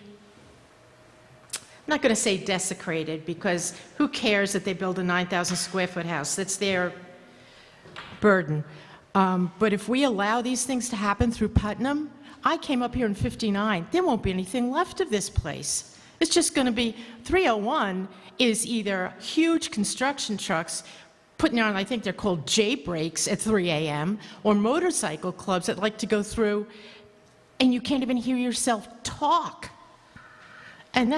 I'm not going to say desecrated, because who cares that they build a 9,000 square foot house? That's their burden. But if we allow these things to happen through Putnam, I came up here in '59, there won't be anything left of this place. It's just going to be, 301 is either huge construction trucks putting on, I think they're called J-breaks at 3 a.m., or motorcycle clubs that like to go through, and you can't even hear yourself talk. And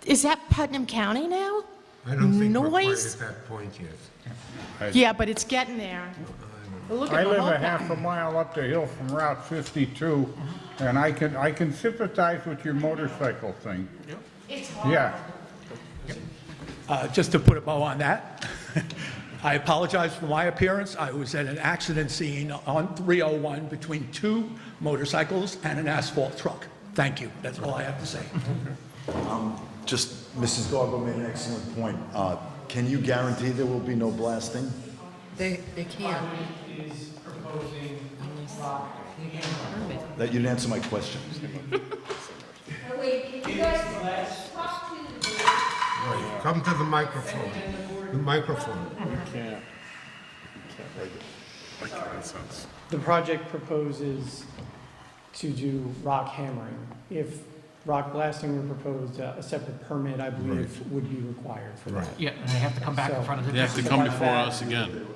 is that Putnam County now? I don't think we're quite Noise? at that point yet. Yeah, but it's getting there. Look at I the live whole a half a mile up the hill from Route 52, and I can sympathize with your motorcycle thing. It's horrible. Yeah. Just to put a bow on that, I apologize for my appearance. I was at an accident scene on 301 between two motorcycles and an asphalt truck. Thank you. That's all I have to say. Just, Mrs. Garbo made an excellent point. Can you guarantee there will be no blasting? They can't. is proposing That you didn't answer my question. Wait, can you guys talk to the board? Right, come to the microphone. The microphone. The project proposes to do rock hammering. If rock blasting were proposed, a separate permit, I believe, would be required for that. Right. Yeah, and they have to come back in front of the. They have to come before us again.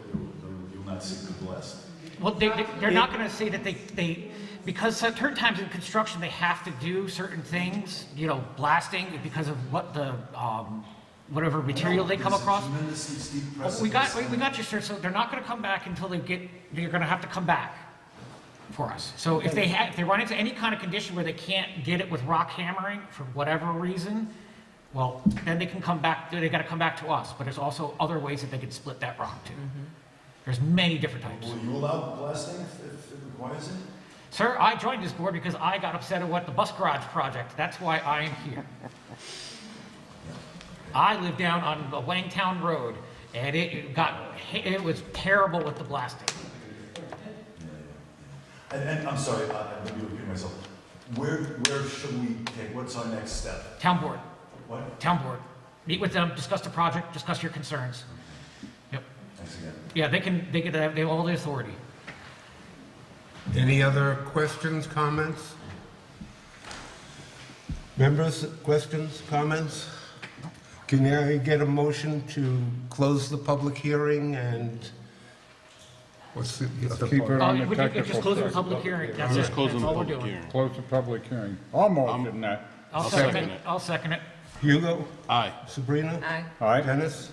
You'll not seek the blast. Well, they're not going to say that they, because certain times in construction, they have to do certain things, blasting, because of what the, whatever material they come across. Tremendously steep Well, we got you, sir, so they're not going to come back until they're going to have to come back for us. So if they run into any kind of condition where they can't get it with rock hammering for whatever reason, Well, then they can come back, they gotta come back to us, but there's also other ways that they could split that rock too. There's many different types. Will you allow blasting if it requires it? Sir, I joined this board because I got upset at what the bus garage project. That's why I am here. I live down on the Wangtown Road, and it was terrible with the blasting. And I'm sorry, maybe repeat myself. Where should we take, what's our next step? Town board, What? town board. Meet with them, discuss the project, discuss your concerns. Yep. Thanks again. Yeah, they have all the authority. Any other questions, comments? Members, questions, comments? Can I get a motion to close the public hearing and what's the other Keep part? it on the We could just technical close the side. public hearing. That's it. Just closing That's the all we're public doing. hearing. Close the public hearing. I'll motion that. I'll second second it. it. I'll second it. Hugo? Aye. Sabrina? Aye. All right? Dennis?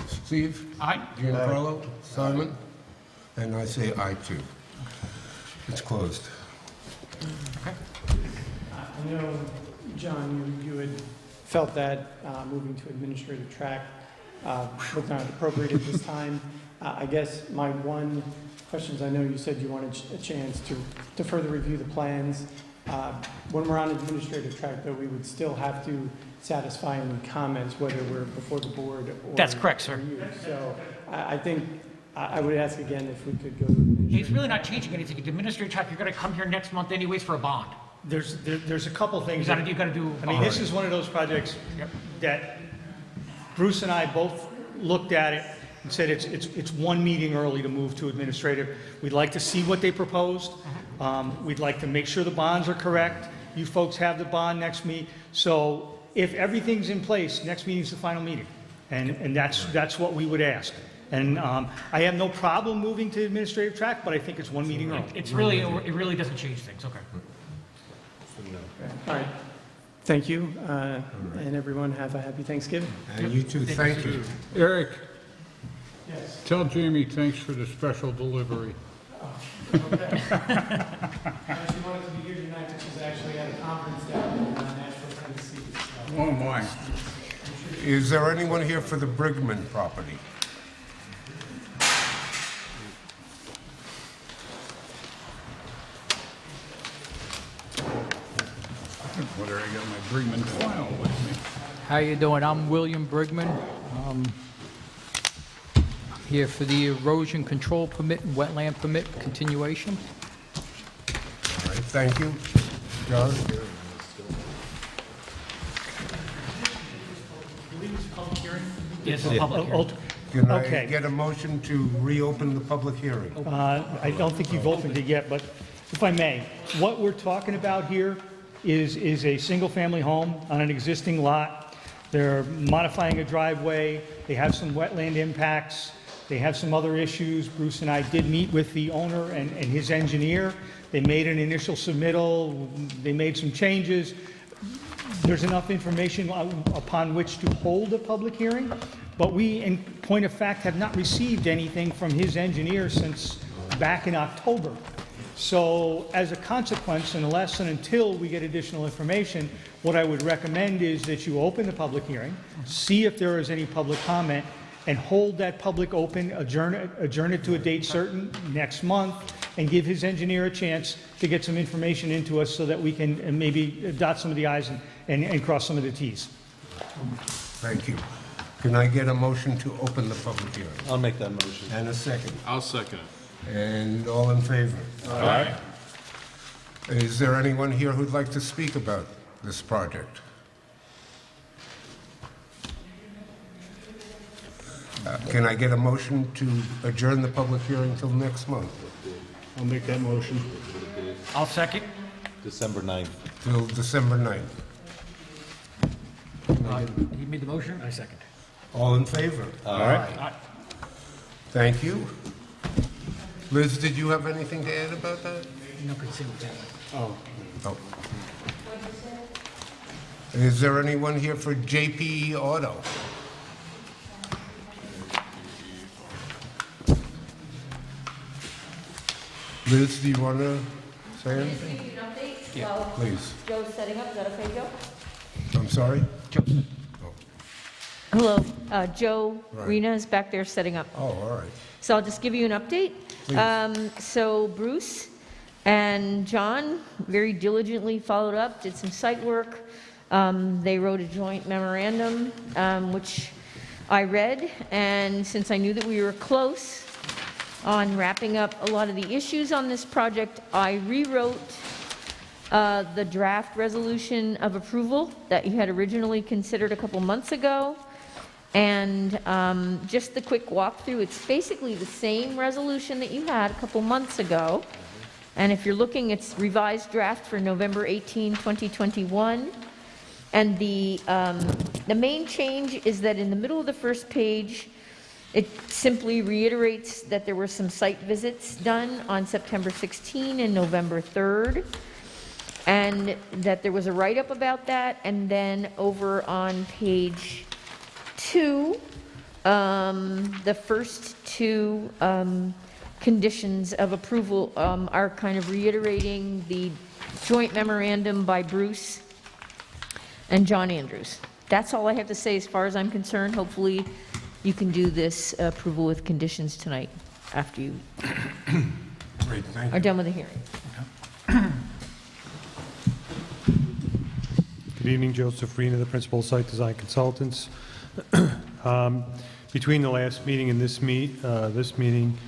Steve? Aye. Giancarlo? Simon? And I say aye too. It's closed. I know, John, you had felt that moving to administrative track was not appropriate at this time. I guess my one question is, I know you said you wanted a chance to further review the plans. When we're on administrative track, though, we would still have to satisfy any comments, whether we're before the board or... That's correct, sir. or you. So I think I would ask again if we could go to administrative. It's really not changing anything. The administrative track, you're gonna come here next month anyways for a bond. There's a couple You things. gotta do. I mean, this is one of those projects Yep. that Bruce and I both looked at it and said it's one meeting early to move to administrative. We'd like to see what they proposed. We'd like to make sure the bonds are correct. You folks have the bond next meeting. So if everything's in place, next meeting's the final meeting. And that's what we would ask. And I have no problem moving to administrative track, but I think it's one meeting early. It really doesn't change things, okay. All right. Thank you, and everyone have a happy Thanksgiving. And you too, thank you. Eric, Yes. tell Jamie thanks for the special delivery. Okay. She wanted to be here tonight, but she's actually at a conference down in Nashville, Tennessee. So. Oh, my. Is there anyone here for the Brigman property? Whether I got my Brigman file with me. How you doing? I'm William Brigman. I'm here for the erosion control permit and wetland permit continuation. All right, thank you. John? Yes, it's a public hearing. Can I Okay. get a motion to reopen the public hearing? I don't think you've opened it yet, but if I may, what we're talking about here is a single-family home on an existing lot. They're modifying a driveway, they have some wetland impacts, they have some other issues. Bruce and I did meet with the owner and his engineer. They made an initial submittal, they made some changes. There's enough information upon which to hold a public hearing, but we, in point of fact, have not received anything from his engineer since back in October. So as a consequence, unless and until we get additional information, what I would recommend is that you open the public hearing, see if there is any public comment, and hold that public open, adjourn it to a date certain next month, and give his engineer a chance to get some information into us so that we can maybe dot some of the i's and cross some of the t's. Thank you. Can I get a motion to open the public hearing? I'll make that motion. And a second. I'll second it. And all in favor? Aye. Is there anyone here who'd like to speak about this project? Can I get a motion to adjourn the public hearing till next month? I'll make that motion. I'll second. December 9th. Till December 9th. He made the motion, I second. All in favor? Aye. Thank you. Liz, did you have anything to add about that? No consent. Oh. Is there anyone here for JPE Auto? Liz, do you want to say anything? Give you an update? Yeah, please. Joe's setting up, is that okay, Joe? I'm sorry? Hello, Joe Right. Rena is back there setting up. Oh, all right. So I'll just give you an update. So Bruce and John very diligently followed up, did some site work. They wrote a joint memorandum, which I read, and since I knew that we were close on wrapping up a lot of the issues on this project, I rewrote the draft resolution of approval that you had originally considered a couple months ago. And just the quick walkthrough, it's basically the same resolution that you had a couple months ago. And if you're looking, it's revised draft for November 18, 2021. And the main change is that in the middle of the first page, it simply reiterates that there were some site visits done on September 16 and November 3rd, and that there was a write-up about that. And then over on page 2, the first two conditions of approval are kind of reiterating the joint memorandum by Bruce and John Andrews. That's all I have to say as far as I'm concerned. Hopefully, you can do this approval with conditions tonight after you Great, thank are you. done with the hearing. Good evening, Joseph Rena, the Principal Site Design Consultants. Between the last meeting and this meeting,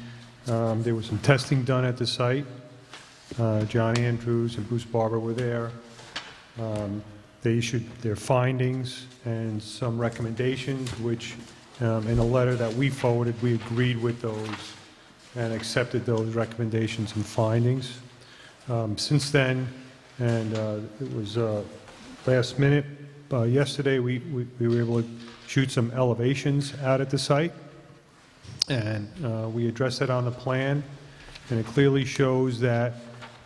there was some testing done at the site. John Andrews and Bruce Barber were there. They issued their findings and some recommendations, which in a letter that we forwarded, we agreed with those and accepted those recommendations and findings. Since then, and it was last minute, yesterday we were able to shoot some elevations out at the site, and we addressed that on the plan, and it clearly shows that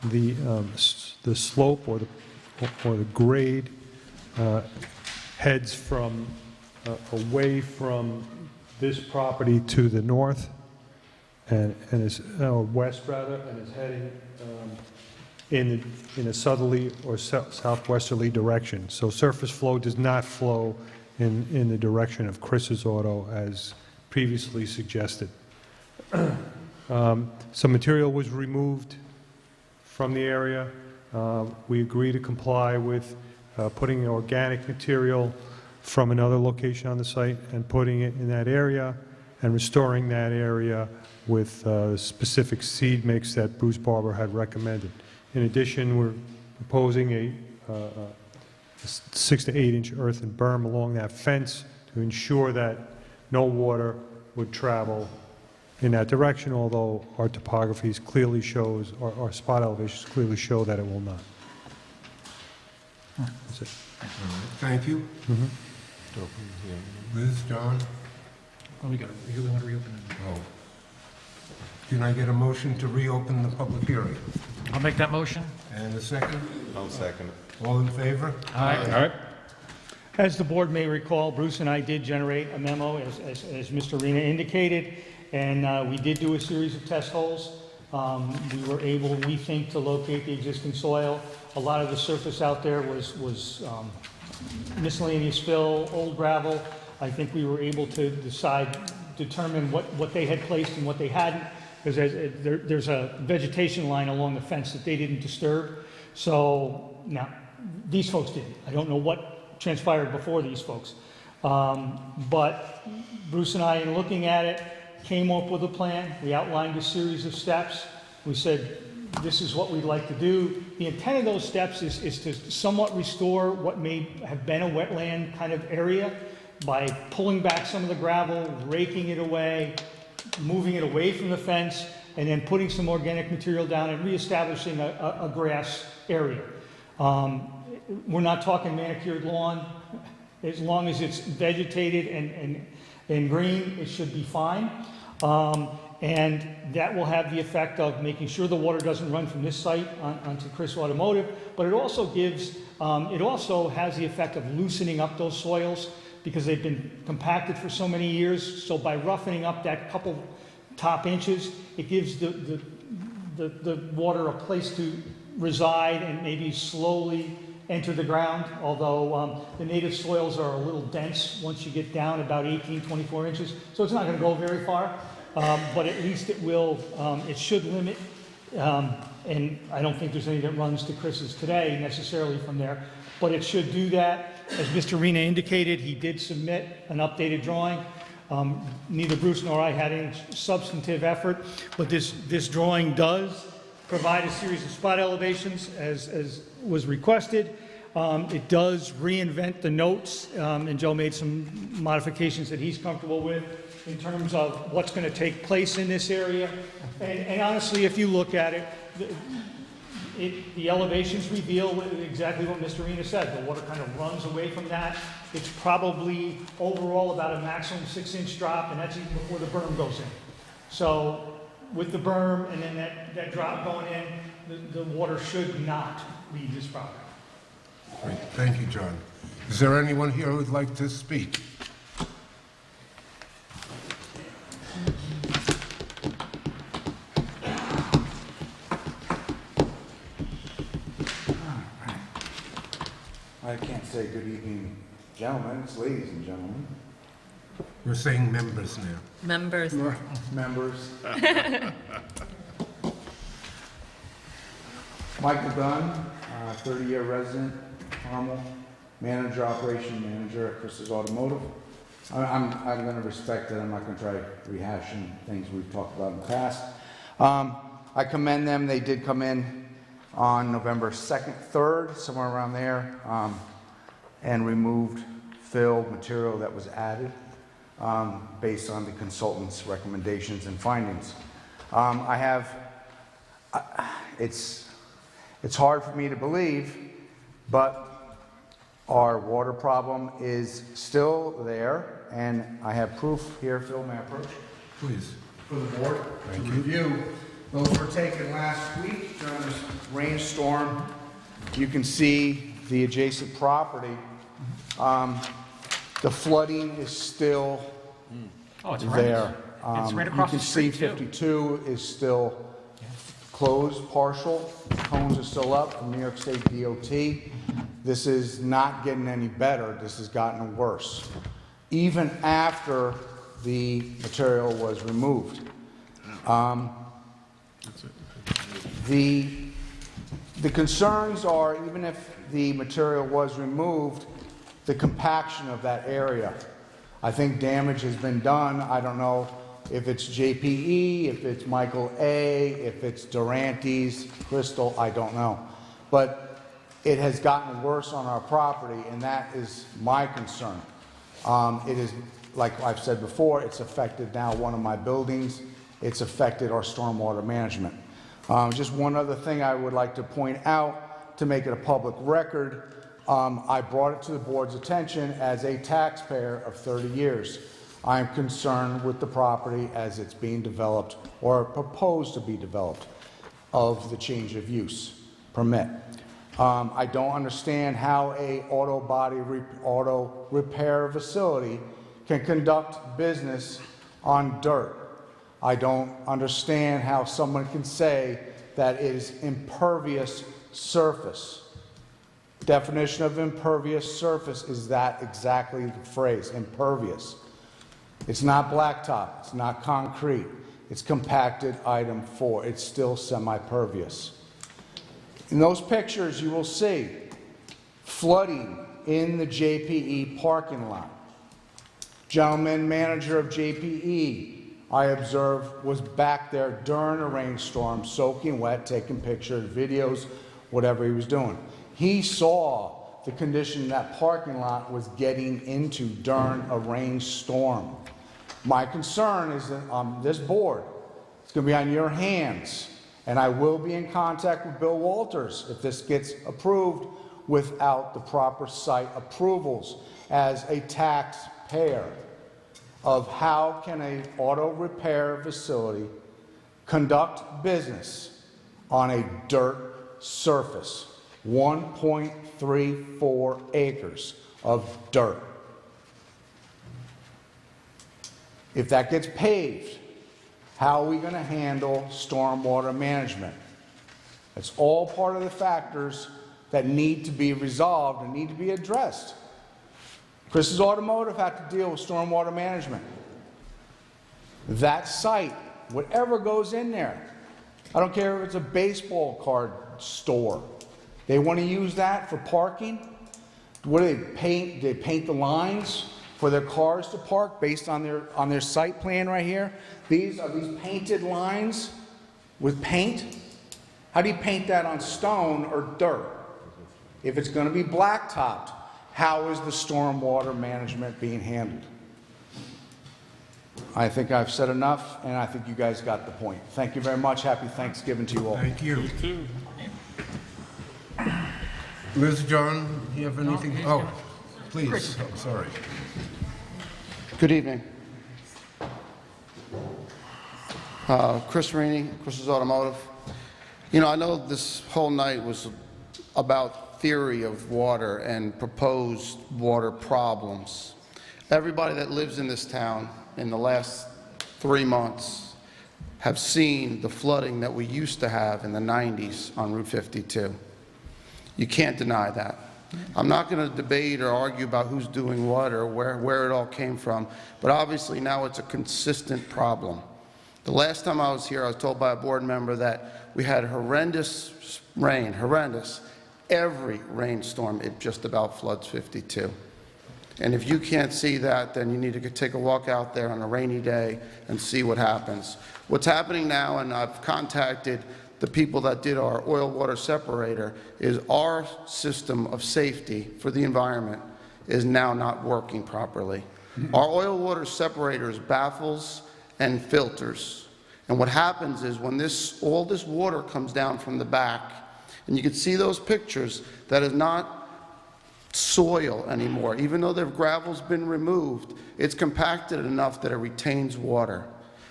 the slope or the grade heads from away from this property to the north, and is west rather, and is heading in a southerly or southwesterly direction. So surface flow does not flow in the direction of Chris's auto as previously suggested. Some material was removed from the area. We agree to comply with putting organic material from another location on the site and putting it in that area and restoring that area with specific seed mix that Bruce Barber had recommended. In addition, we're proposing a 6 to 8 inch earthen berm along that fence to ensure that no water would travel in that direction, although our topography clearly shows, our spot elevations clearly show that it will not. That's it. All right, thank you. Liz, John? Oh, we want to reopen it. Oh. Can I get a motion to reopen the public hearing? I'll make that motion. And a second? I'll second it. All in favor? Aye. As the board may recall, Bruce and I did generate a memo, as Mr. Rena indicated, and we did do a series of test holes. We were able, we think, to locate the existing soil. A lot of the surface out there was miscellaneous fill, old gravel. I think we were able to determine what they had placed and what they hadn't, because there's a vegetation line along the fence that they didn't disturb. So now, these folks didn't. I don't know what transpired before these folks. But Bruce and I, in looking at it, came up with a plan. We outlined a series of steps. We said, this is what we'd like to do. The intent of those steps is to somewhat restore what may have been a wetland kind of area by pulling back some of the gravel, raking it away, moving it away from the fence, and then putting some organic material down and reestablishing a grass area. We're not talking manicured lawn. As long as it's vegetated and green, it should be fine. And that will have the effect of making sure the water doesn't run from this site onto Chris Automotive, but it also has the effect of loosening up those soils because they've been compacted for so many years. So by roughening up that couple top inches, it gives the water a place to reside and maybe slowly enter the ground, although the native soils are a little dense once you get down about 18, 24 inches. So it's not going to go very far, but at least it will, it should limit, and I don't think there's any that runs to Chris's today necessarily from there, but it should do that. As Mr. Rena indicated, he did submit an updated drawing. Neither Bruce nor I had any substantive effort, but this drawing does provide a series of spot elevations as was requested. It does reinvent the notes, and Joe made some modifications that he's comfortable with in terms of what's going to take place in this area. And honestly, if you look at it, the elevations reveal exactly what Mr. Rena said. The water kind of runs away from that. It's probably overall about a maximum 6-inch drop, and that's even before the berm goes in. So with the berm and then that drop going in, the water should not leave this property. Great. Thank you, John. Is there anyone here who would like to speak? I can't say good evening, gentlemen. It's ladies and gentlemen. We're saying members now. Members. Members. Michael Dunn, 30-year resident, Carmel, manager, operation manager at Chris's Automotive. I'm going to respect that. I'm not going to try rehashing things we've talked about in the past. I commend them. They did come in on November 2nd, 3rd, somewhere around there, and removed fill material that was added based on the consultant's recommendations and findings. It's hard for me to believe, but our water problem is still there, and I have proof here. Phil, may I approach? Please. For the board to review. Those were taken last week during this rainstorm. You can see the adjacent property. The flooding is still It's there. It's right across you the can street, see too. 52 is still closed, partial. Cones are still up from New York State DOT. This is not getting any better. This has gotten worse, even after the material was removed. The concerns are, even if the material was removed, the compaction of that area. I think damage has been done. I don't know if it's JPE, if it's Michael A., if it's Durante's, Crystal, I don't know. But it has gotten worse on our property, and that is my concern. It is, like I've said before, it's affected now one of my buildings. It's affected our stormwater management. Just one other thing I would like to point out to make it a public record. I brought it to the board's attention as a taxpayer of 30 years. I'm concerned with the property as it's being developed or proposed to be developed of the change of use permit. I don't understand how a auto repair facility can conduct business on dirt. I don't understand how someone can say that it is impervious surface. Definition of impervious surface is that exactly the phrase, impervious. It's not blacktop, it's not concrete, it's compacted item 4. It's still semi-pervious. In those pictures you will see flooding in the JPE parking lot. Gentleman manager of JPE, I observed, was back there during a rainstorm, soaking wet, taking pictures, videos, whatever he was doing. He saw the condition that parking lot was getting into during a rainstorm. My concern is that this board, it's going to be on your hands, and I will be in contact with Bill Walters if this gets approved without the proper site approvals as a taxpayer of how can an auto repair facility conduct business on a dirt surface. 1.34 acres of dirt. If that gets paved, how are we going to handle stormwater management? It's all part of the factors that need to be resolved and need to be addressed. Chris's Automotive had to deal with stormwater management. That site, whatever goes in there, I don't care if it's a baseball card store, they want to use that for parking. What do they paint? They paint the lines for their cars to park based on their site plan right here. These are these painted lines with paint. How do you paint that on stone or dirt? If it's going to be blacktopped, how is the stormwater management being handled? I think I've said enough, and I think you guys got the point. Thank you very much. Happy Thanksgiving to you all. Thank you. Liz, John, you have anything? Oh, please, I'm sorry. Good evening. Chris Rainey, Chris's Automotive. You know, I know this whole night was about theory of water and proposed water problems. Everybody that lives in this town in the last 3 months have seen the flooding that we used to have in the 90s on Route 52. You can't deny that. I'm not going to debate or argue about who's doing what or where it all came from, but obviously now it's a consistent problem. The last time I was here, I was told by a board member that we had horrendous rain, horrendous. Every rainstorm, it just about floods 52. And if you can't see that, then you need to take a walk out there on a rainy day and see what happens. What's happening now, and I've contacted the people that did our oil water separator, is our system of safety for the environment is now not working properly. Our oil water separators baffles and filters. And what happens is when all this water comes down from the back, and you can see those pictures, that is not soil anymore. Even though the gravel's been removed, it's compacted enough that it retains water.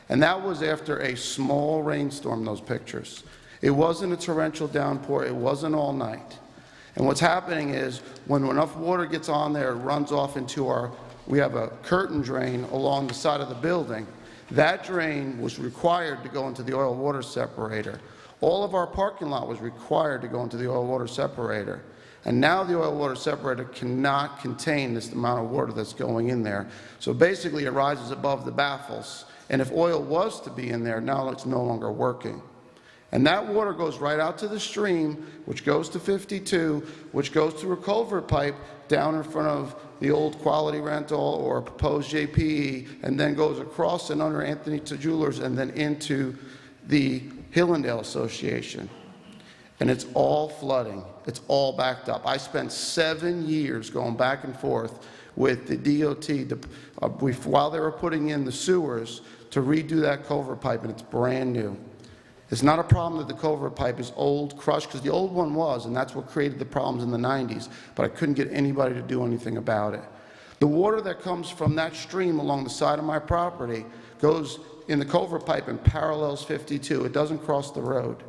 And that was after a small rainstorm, those pictures. It wasn't a torrential downpour, it wasn't all night. And what's happening is when enough water gets on there, it runs off into we have a curtain drain along the side of the building. That drain was required to go into the oil water separator. All of our parking lot was required to go into the oil water separator. And now the oil water separator cannot contain this amount of water that's going in there. So basically it rises above the baffles. And if oil was to be in there, now it's no longer working. And that water goes right out to the stream, which goes to 52, which goes through a culvert pipe down in front of the old Quality Rental or proposed JPE, and then goes across and under Anthony Jewelers and then into the Hillendale Association. And it's all flooding. It's all backed up. I spent 7 years going back and forth with the DOT while they were putting in the sewers to redo that culvert pipe, and it's brand new. It's not a problem that the culvert pipe is old, crushed, because the old one was, and that's what created the problems in the 90s, but I couldn't get anybody to do anything about it. The water that comes from that stream along the side of my property goes in the culvert pipe and parallels 52. It doesn't cross the road.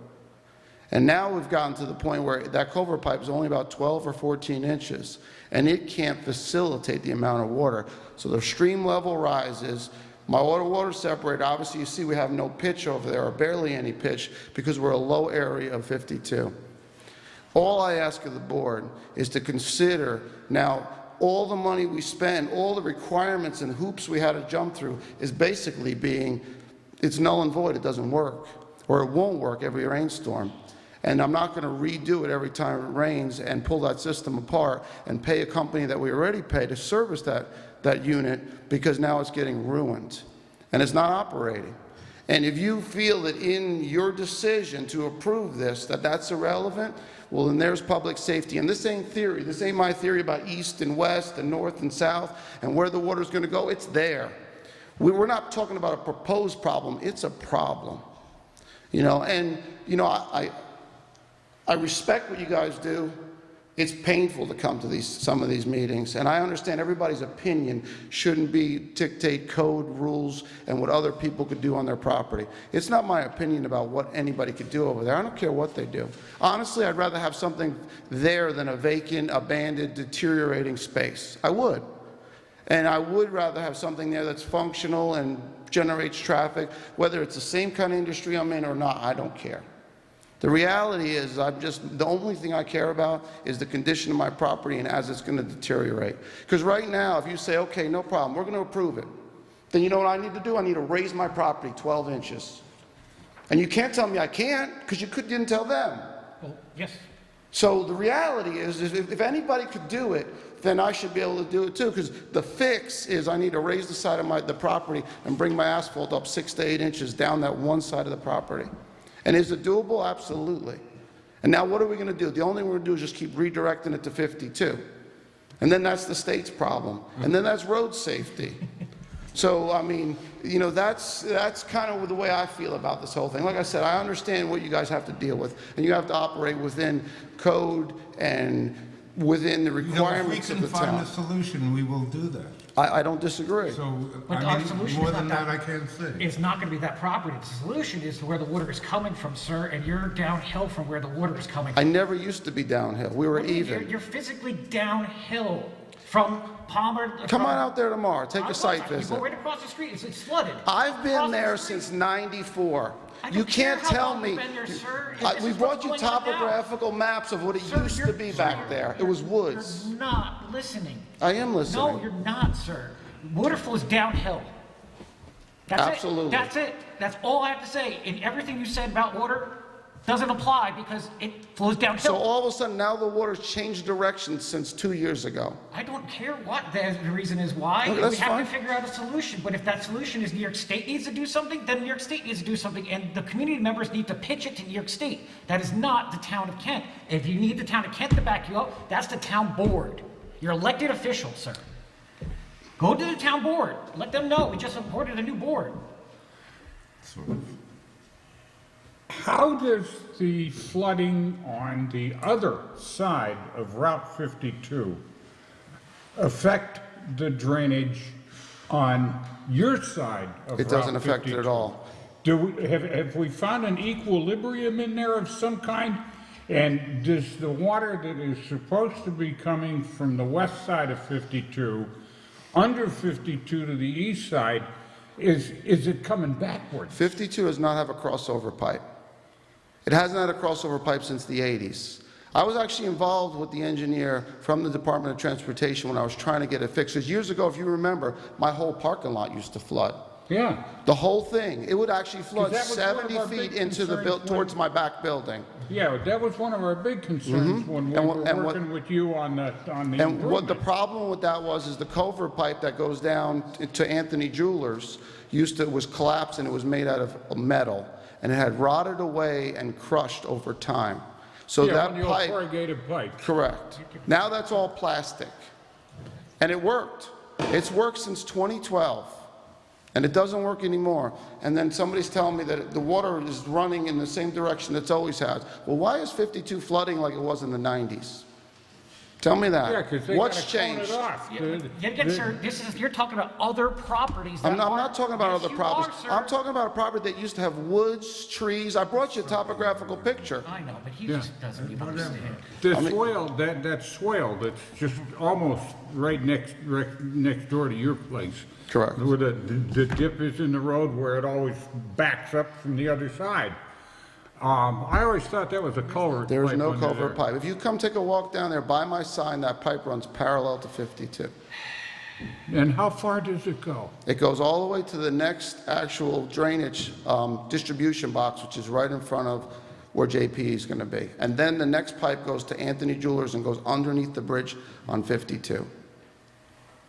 And now we've gotten to the point where that culvert pipe is only about 12 or 14 inches, and it can't facilitate the amount of water. So the stream level rises. My oil water separator, obviously you see we have no pitch over there, or barely any pitch, because we're a low area of 52. All I ask of the board is to consider now all the money we spend, all the requirements and hoops we had to jump through is basically it's null and void. It doesn't work, or it won't work every rainstorm. And I'm not going to redo it every time it rains and pull that system apart and pay a company that we already pay to service that unit, because now it's getting ruined and it's not operating. And if you feel that in your decision to approve this, that's irrelevant, well, then there's public safety. And this ain't theory. This ain't my theory about east and west and north and south and where the water's going to go. It's there. We're not talking about a proposed problem. It's a problem. You know, and, you know, I respect what you guys do. It's painful to come to some of these meetings, and I understand everybody's opinion shouldn't dictate code rules and what other people could do on their property. It's not my opinion about what anybody could do over there. I don't care what they do. Honestly, I'd rather have something there than a vacant, abandoned, deteriorating space. I would. And I would rather have something there that's functional and generates traffic, whether it's the same kind of industry I'm in or not, I don't care. The reality is, the only thing I care about is the condition of my property and as it's going to deteriorate. Because right now, if you say, okay, no problem, we're going to approve it, then you know what I need to do? I need to raise my property 12 inches. And you can't tell me I can't, because you didn't tell them. Well, yes. So the reality is if anybody could do it, then I should be able to do it too, because the fix is I need to raise the side of the property and bring my asphalt up 6 to 8 inches down that one side of the property. And is it doable? Absolutely. And now what are we going to do? The only thing we're going to do is just keep redirecting it to 52. And then that's the state's problem. And then that's road safety. So, I mean, you know, that's kind of the way I feel about this whole thing. Like I said, I understand what you guys have to deal with, and you have to operate within code and within the requirements of the If we can find town. a solution, we will do that. I don't disagree. So, But I our mean, solution more is than not that, I can't say. It's not going to be that property. The solution is to where the water is coming from, sir, and you're downhill from where the water is coming I from. never used to be downhill. We were even. You're physically downhill from Palmer. Come on out there tomorrow. Take a site You visit. go right across the street. It's flooded. I've been Across the there street. since '94. I You don't care can't how tell long me. you've been there, sir. This We is brought what's you going on now. topographical maps of what it Sir, used to you're- be back there. It was woods. You're not listening. I am listening. No, you're not, sir. Water flows downhill. That's Absolutely. It. That's it. That's all I have to say. And everything you said about water doesn't apply because it flows downhill. So all of a sudden, now the water's changed direction since 2 years ago. I don't care what the reason is why. Okay, that's we have fine. to figure out a solution. But if that solution is New York State needs to do something, then New York State needs to do something. And the community members need to pitch it to New York State. That is not the town of Kent. If you need the town of Kent to back you up, that's the town board. You're elected officials, sir. Go to the town board. Let them know we just appointed a new board. How does the flooding on the other side of Route 52 affect the drainage on your side of Route 52? It doesn't affect it at all. Have we found an equilibrium in there of some kind? And does the water that is supposed to be coming from the west side of 52, under 52 to the east side, is it coming backwards? 52 does not have a crossover pipe. It hasn't had a crossover pipe since the 80s. I was actually involved with the engineer from the Department of Transportation when I was trying to get it fixed. Because years ago, if you remember, my whole parking lot used to flood. Yeah. The whole thing. It would actually flood 'Cause that was one of 70 our feet big into the concerns towards my back building. Yeah, that was one of our big concerns when we And were what- and what- working with you on the And what the improvement. problem with that was is the culvert pipe that goes down to Anthony Jewelers was collapsed, and it was made out of metal, and it had rotted away and crushed over time. So Yeah, that one of the old pipe, corrugated pipes. correct. Now that's all plastic. And it worked. It's worked since 2012. And it doesn't work anymore. And then somebody's telling me that the water is running in the same direction it's always has. Well, why is 52 flooding like it was in the 90s? Tell me that. Yeah, 'cause they What's gotta cone changed? it off. Again, sir, you're talking about other properties. I'm that not talking about Yes, other you properties. are, sir. I'm talking about a property that used to have woods, trees. I brought you a topographical picture. I know, but he Yeah. just doesn't even understand. The swale, that swale that's just almost right next door to your place. Correct. Where the dip is in the road where it always backs up from the other side. I always thought that was a culvert. There's pipe no under culvert there. pipe. If you come take a walk down there by my sign, that pipe runs parallel to 52. And how far does it go? It goes all the way to the next actual drainage distribution box, which is right in front of where JP is going to be. And then the next pipe goes to Anthony Jewelers and goes underneath the bridge on 52.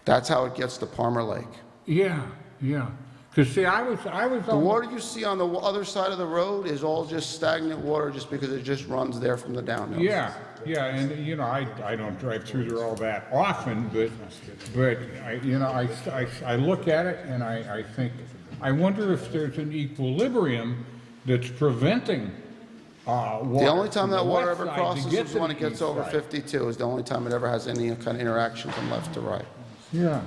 That's how it gets to Palmer Lake. Yeah, yeah. Because see, I was The water you see on the other side of the road is all just stagnant water just because it just runs there from the downhill. Yeah, yeah, and you know, I don't drive through there all that often, but I look at it and I think, I wonder if there's an equilibrium that's preventing water. The only time from that the water west ever side to crosses get is to when the it gets east over side. 52 is the only time it ever has any kind of interaction from left to right. Yeah.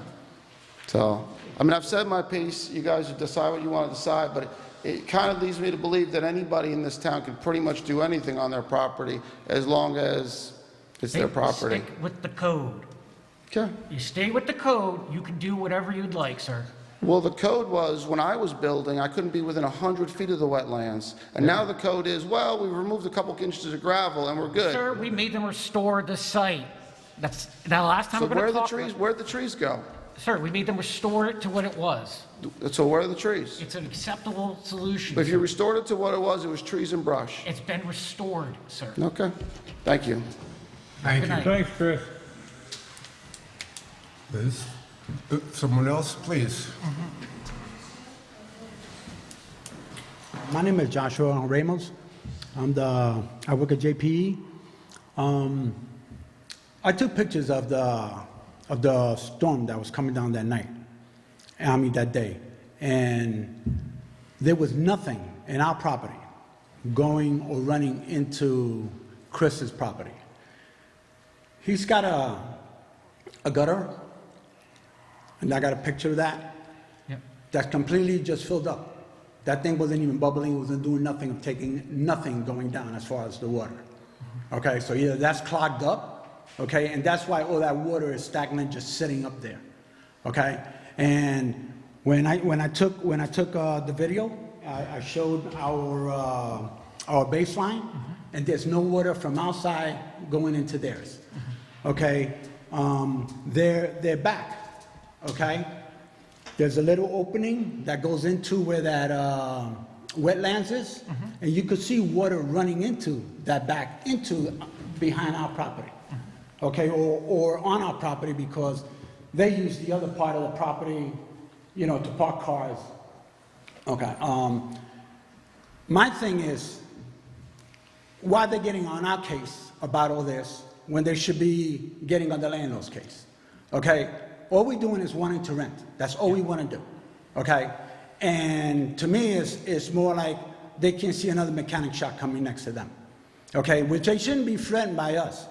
So, I mean, I've said my piece. You guys decide what you want to decide, but it kind of leads me to believe that anybody in this town can pretty much do anything on their property as long as it's their property. Stick with the code. Okay. You stay with the code, you can do whatever you'd like, sir. Well, the code was, when I was building, I couldn't be within 100 feet of the wetlands. And now the code is, well, we removed a couple inches of gravel and we're good. Sir, we made them restore the site. That's, the last time So we're going to talk. where'd the trees go? Sir, we made them restore it to what it was. So where are the trees? It's an acceptable solution. If you restored it to what it was trees and brush. It's been restored, sir. Okay, thank you. Thank Good you. night. Thanks, Chris. Liz? Someone else, please. My name is Joshua Ramos. I work at JPE. I took pictures of the storm that was coming down that night. That day. And there was nothing in our property going or running into Chris's property. He's got a gutter, and I got a picture of that. Yep. That's completely just filled up. That thing wasn't even bubbling, wasn't doing nothing, of taking nothing going down as far as the water. Okay, so either that's clogged up, okay, and that's why all that water is stagnant, just sitting up there. Okay, and when I took the video, I showed our baseline, and there's no water from outside going into theirs. Okay, they're back. Okay. There's a little opening that goes into where that wetlands is, and you could see water running into that back, into behind our property, okay, or on our property, because they use the other part of the property, to park cars. Okay. My thing is, why are they getting on our case about all this when they should be getting on the landlord's case? Okay. All we're doing is wanting to rent. That's all we want to do, okay? And to me, it's more like they can see another mechanic shop coming next to them, okay? Which they shouldn't be threatened by us,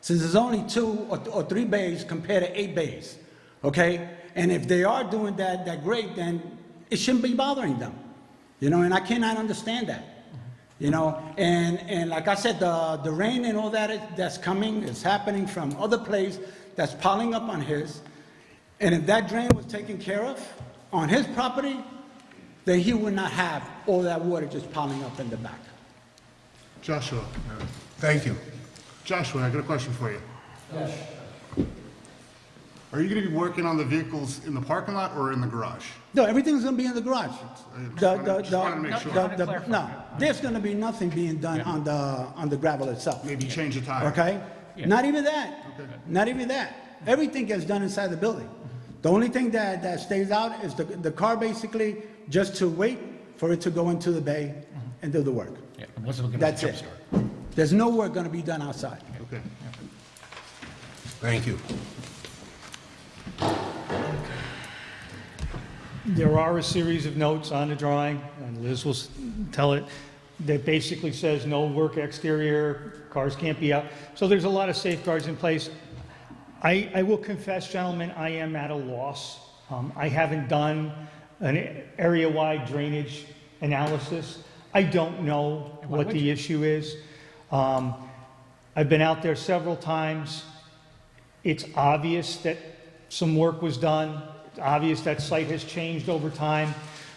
since there's only 2 or 3 bays compared to 8 bays, okay? And if they are doing that great, then it shouldn't be bothering them, and I cannot understand that, And like I said, the rain and all that's coming is happening from other places that's piling up on his. And if that drain was taken care of on his property, then he would not have all that water just piling up in the back. Joshua. Thank you. Joshua, I got a question for you. Yes. Are you going to be working on the vehicles in the parking lot or in the garage? No, everything's going to be in the garage. Just wanted to make sure. No, there's going to be nothing being done on the gravel itself. Maybe change the tire. Okay? Yeah. Not even that. Okay. Not even that. Everything gets done inside the building. The only thing that stays out is the car, basically, just to wait for it to go into the bay and do the work. Yeah, it That's it. There's no work going to be done outside. Okay. Thank you. There are a series of notes on the drawing, and Liz will tell it, that basically says no work exterior, cars can't be out. So there's a lot of safeguards in place. I will confess, gentlemen, I am at a loss. I haven't done an area-wide drainage analysis. I don't know what the issue is. I've been out there several times. It's obvious that some work was done. It's obvious that site has changed over time.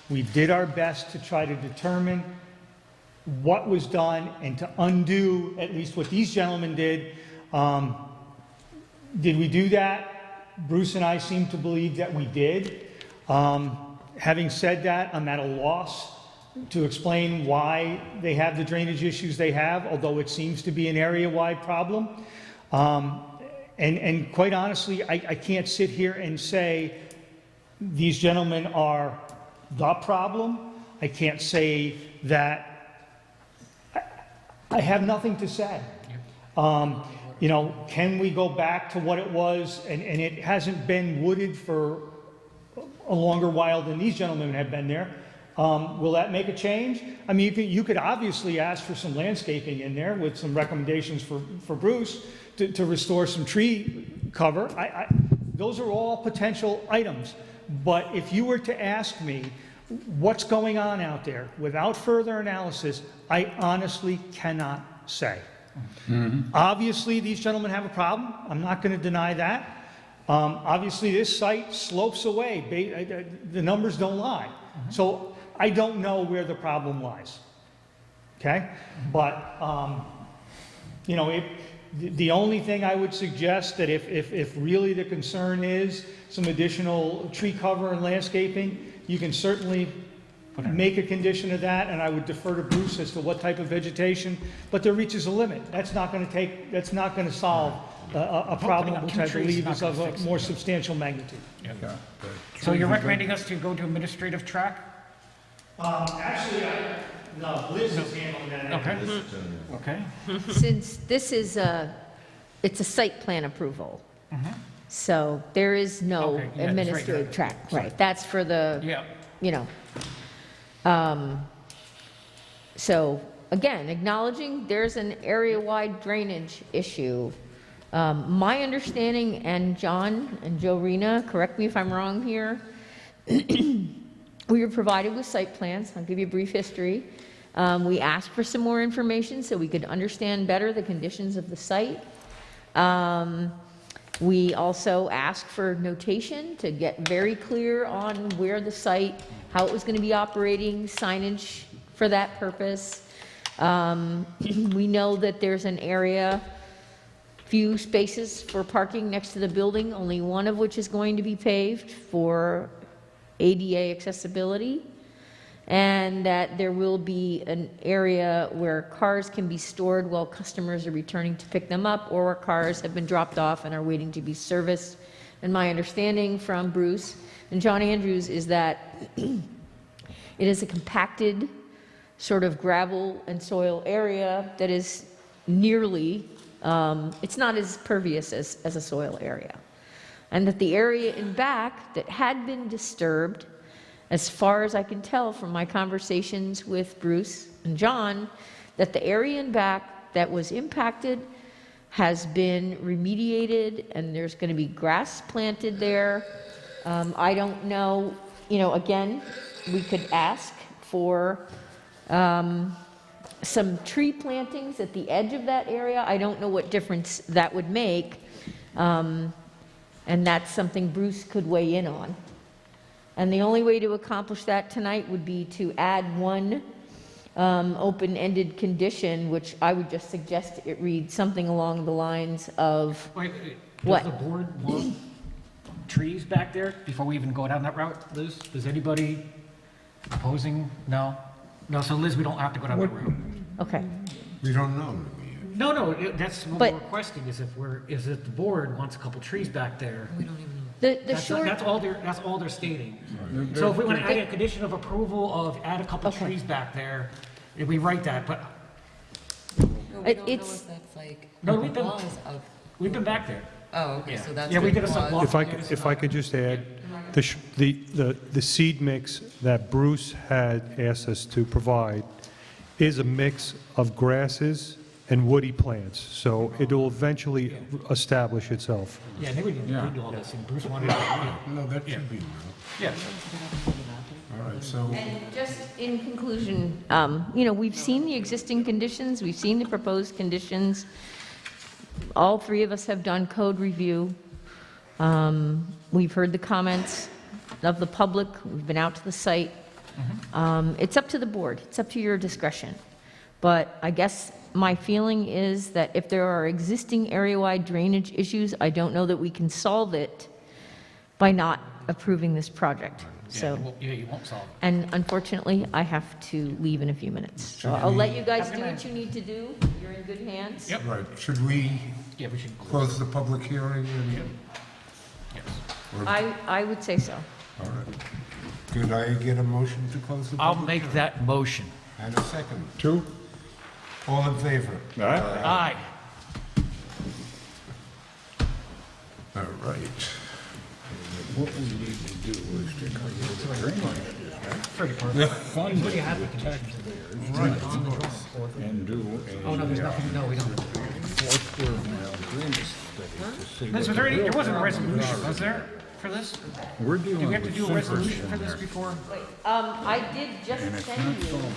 We did our best to try to determine what was done and to undo at least what these gentlemen did. Did we do that? Bruce and I seem to believe that we did. Having said that, I'm at a loss to explain why they have the drainage issues they have, although it seems to be an area-wide problem. And quite honestly, I can't sit here and say these gentlemen are the problem. I can't say that. I have nothing to say. Can we go back to what it was? And it hasn't been wooded for a longer while than these gentlemen have been there. Will that make a change? I mean, you could obviously ask for some landscaping in there with some recommendations for Bruce to restore some tree cover. Those are all potential items. But if you were to ask me what's going on out there without further analysis, I honestly cannot say. Obviously, these gentlemen have a problem. I'm not going to deny that. Obviously, this site slopes away. The numbers don't lie. So I don't know where the problem lies. Okay? But, you know, the only thing I would suggest that if really the concern is some additional tree cover and landscaping, you can certainly make a condition of that, and I would defer to Bruce as to what type of vegetation, but there reaches a limit. That's not going to solve a problem which I believe is of a more substantial magnitude. So you're recommending us to go to administrative track? Actually, no, Liz is handling that. Okay. Since this is it's a site plan approval, so there is no Okay, yeah, administrative that's right, track. Right, that's for the, Yeah. you know. So, again, acknowledging there's an area-wide drainage issue. My understanding, and John and Joe Rena, correct me if I'm wrong here, we were provided with site plans. I'll give you a brief history. We asked for some more information so we could understand better the conditions of the site. We also asked for notation to get very clear on where the site, how it was going to be operating, signage for that purpose. We know that there's an area, few spaces for parking next to the building, only one of which is going to be paved for ADA accessibility, and that there will be an area where cars can be stored while customers are returning to pick them up, or where cars have been dropped off and are waiting to be serviced. And my understanding from Bruce and John Andrews is that it is a compacted sort of gravel and soil area that is nearly, it's not as pervious as a soil area. And that the area in back that had been disturbed, as far as I can tell from my conversations with Bruce and John, that the area in back that was impacted has been remediated, and there's going to be grass planted there. I don't know, you know, again, we could ask for some tree plantings at the edge of that area. I don't know what difference that would make, and that's something Bruce could weigh in on. And the only way to accomplish that tonight would be to add one open-ended condition, which I would just suggest it read something along the lines of, Wait, what? does the board want trees back there before we even go down that route, Liz? Is anybody opposing? No? No, so Liz, we don't have to go down that route. Okay. We don't know. No, that's what But- we're requesting, is if the board wants a couple trees back there. We don't even know. That's all they're stating. So if we want to add a condition of approval of add a couple Okay. trees back there, if we write that, but No, we don't know It's- if that's like No, the laws of. we've been back there. Oh, okay, Yeah. so that's. Yeah, we the did a site laws. walk. If I could just add, the seed mix that Bruce had asked us to provide is a mix of grasses and woody plants, so it'll eventually establish itself. Yeah, I think we need to do all this, and Bruce wanted to. No, that should be. Yeah. All right, so. And just in conclusion, you know, we've seen the existing conditions, we've seen the proposed conditions. All three of us have done code review. We've heard the comments of the public, we've been out to the site. It's up to the board, it's up to your discretion. But I guess my feeling is that if there are existing area-wide drainage issues, I don't know that we can solve it by not approving this project. So, You won't solve it. and unfortunately, I have to leave in a few minutes. So I'll let you guys do what you need to do. You're in good hands. Yep. Right, should we Yeah, we should. close the public hearing? Yes. I would say so. All right. Could I get a motion to close the I'll public? make that motion. And a second. Two? All in favor? Aye. All right. What we need to do is to come to the drainage Pretty perfect. fund What do you have with the and do a Oh, no, there's nothing, no, we don't. 4 square mile drainage study to see Liz, what was the there real wasn't a resolution, problems was there, for this? are. We're Do dealing we have to with do a super resolution for this centers, before? I did just and it's not send you solving a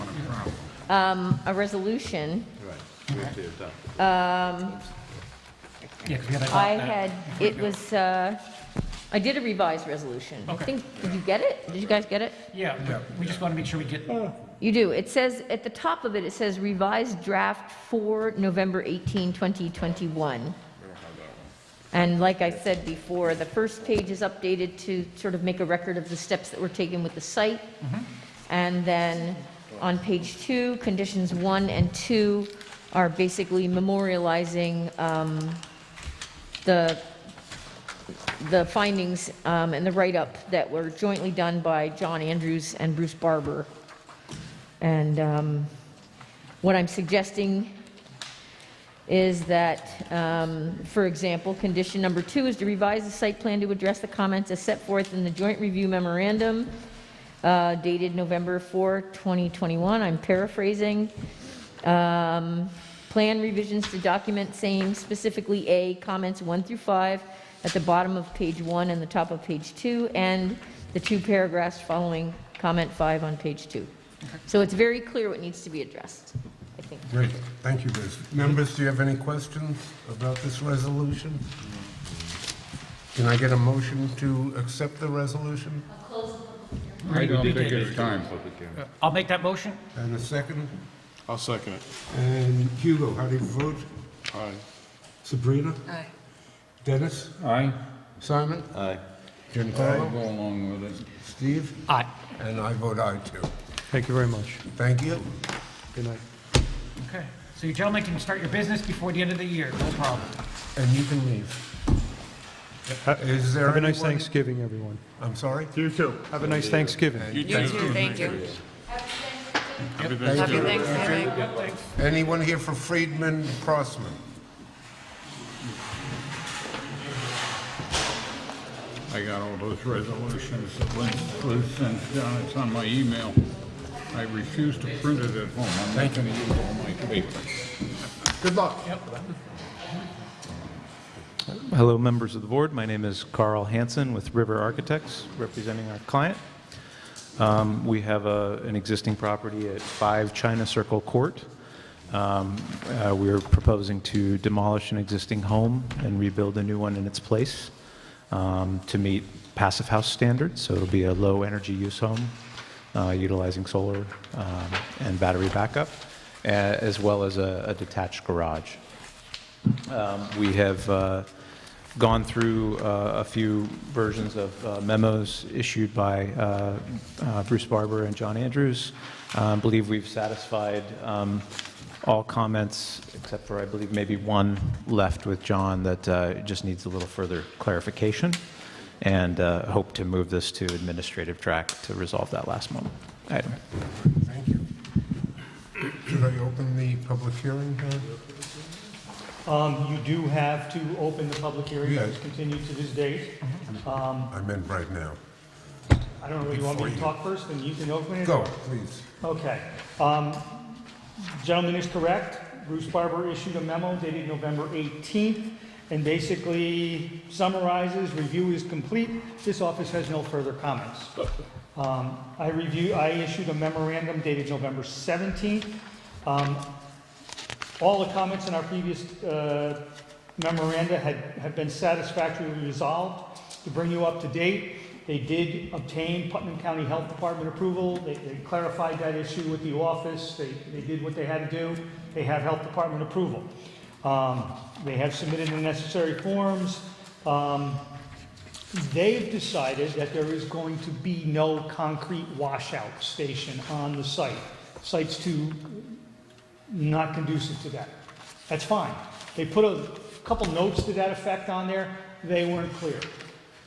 problem. a resolution. Right, we have to adopt it. Yeah, 'cause we had to adopt I that. had, it was, I did a revised resolution. I Okay. think, did you get it? Did you guys get it? Yeah, we just want to make sure we get, You do. It says, at the top of it, it says revised draft for November 18, 2021. And like I said before, the first page is updated to sort of make a record of the steps that were taken with the site. And then on page 2, conditions 1 and 2 are basically memorializing the findings and the write-up that were jointly done by John Andrews and Bruce Barber. And what I'm suggesting is that, for example, condition number 2 is to revise the site plan to address the comments as set forth in the joint review memorandum dated November 4, 2021. I'm paraphrasing. Plan revisions to document same, specifically A, comments 1 through 5 at the bottom of page 1 and the top of page 2, and the 2 paragraphs following comment 5 on page 2. So it's very clear what needs to be addressed, I think. Great, thank you, Liz. Members, do you have any questions about this resolution? Can I get a motion to accept the resolution? I don't think it's time. I'll make that motion. And a second? I'll second it. And Hugo, how do you vote? Aye. Sabrina? Aye. Dennis? Aye. Simon? Aye. Giancarlo? Go along with it. Steve? Aye. And I vote aye, too. Thank you very much. Thank you. Good night. Okay. So you gentlemen can start your business before the end of the year, no problem. And you can leave. Is there Have a nice anyone- Thanksgiving, everyone. I'm sorry? You too. Have a nice Thanksgiving. You too, thank you. Thank Happy you. Thanksgiving. Anyone here for Friedman Crossman? I got all those resolutions that Liz sent down. It's on my email. I refuse to print it at home. I'm not going to use all my paper. Good luck. Hello, members of the board. My name is Carl Hansen with River Architects, representing our client. We have an existing property at 5 China Circle Court. We're proposing to demolish an existing home and rebuild a new one in its place to meet passive house standards. So it'll be a low energy use home utilizing solar and battery backup, as well as a detached garage. We have gone through a few versions of memos issued by Bruce Barber and John Andrews. I believe we've satisfied all comments, except for, I believe, maybe one left with John that just needs a little further clarification, and hope to move this to administrative track to resolve that last item. Thank you. Should I open the public hearing, John? You do have to open the public hearing. Yes. It's continued to this date. I meant right now. I don't know, you want me to talk first, and you can open it? Go, please. Okay. Gentleman is correct. Bruce Barber issued a memo dated November 18th, and basically summarizes, review is complete. This office has no further comments. I issued a memorandum dated November 17th. All the comments in our previous memoranda had been satisfactorily resolved. To bring you up to date, they did obtain Putnam County Health Department approval. They clarified that issue with the office. They did what they had to do. They have Health Department approval. They have submitted the necessary forms. They've decided that there is going to be no concrete washout station on the site. Site's too not conducive to that. That's fine. They put a couple notes to that effect on there. They weren't clear.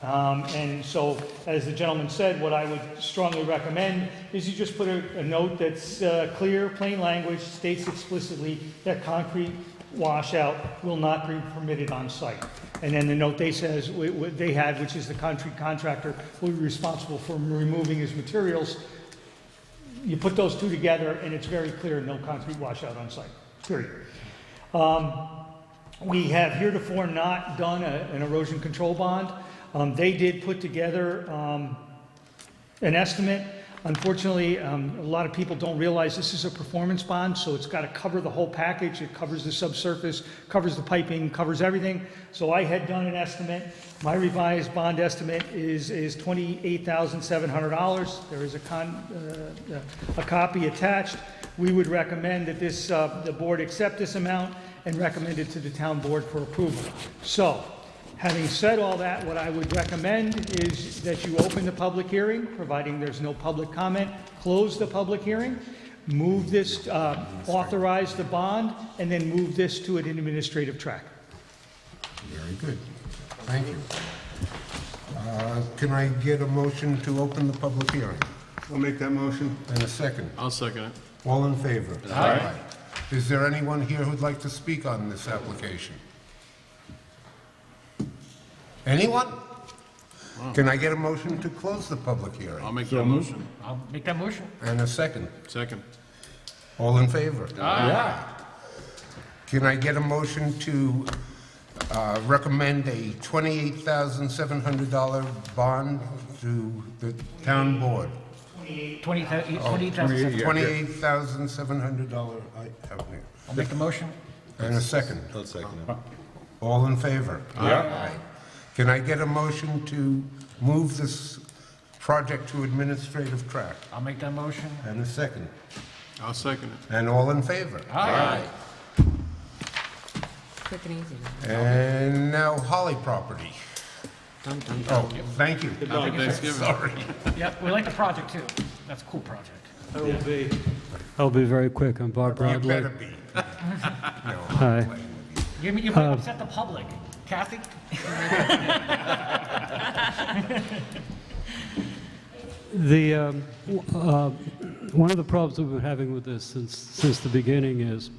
And so, as the gentleman said, what I would strongly recommend is you just put a note that's clear, plain language, states explicitly that concrete washout will not be permitted on site. And then the note they says they had, which is the concrete contractor will be responsible for removing his materials. You put those two together, and it's very clear, no concrete washout on site, period. We have heretofore not done an erosion control bond. They did put together an estimate. Unfortunately, a lot of people don't realize this is a performance bond, so it's got to cover the whole package. It covers the subsurface, covers the piping, covers everything. So I had done an estimate. My revised bond estimate is $28,700. There is a copy attached. We would recommend that the board accept this amount and recommend it to the town board for approval. So, having said all that, what I would recommend is that you open the public hearing, providing there's no public comment, close the public hearing, move this, authorize the bond, and then move this to an administrative track. Very good. Thank you. Can I get a motion to open the public hearing? I'll make that motion. And a second? I'll second it. All in favor? Aye. Is there anyone here who'd like to speak on this application? Anyone? Can I get a motion to close the public hearing? I'll make that motion. I'll make that motion. And a second? Second. All in favor? Aye. Can I get a motion to recommend a $28,700 bond to the town board? $28,700. $28,700. I'll make a motion. And a second? I'll second it. All in favor? Aye. Can I get a motion to move this project to administrative track? I'll make that motion. And a second? I'll second it. And all in favor? Aye. Quick and easy. And now Holly property. Dun, dun, Oh, dun. thank you. Happy Thanksgiving. Sorry. Yep, we like the project too. That's a cool project. I'll be very quick. I'm Bob You Bradley. better be. Hi. You might upset the public. Kathy? One of the problems we've been having with this since the beginning is,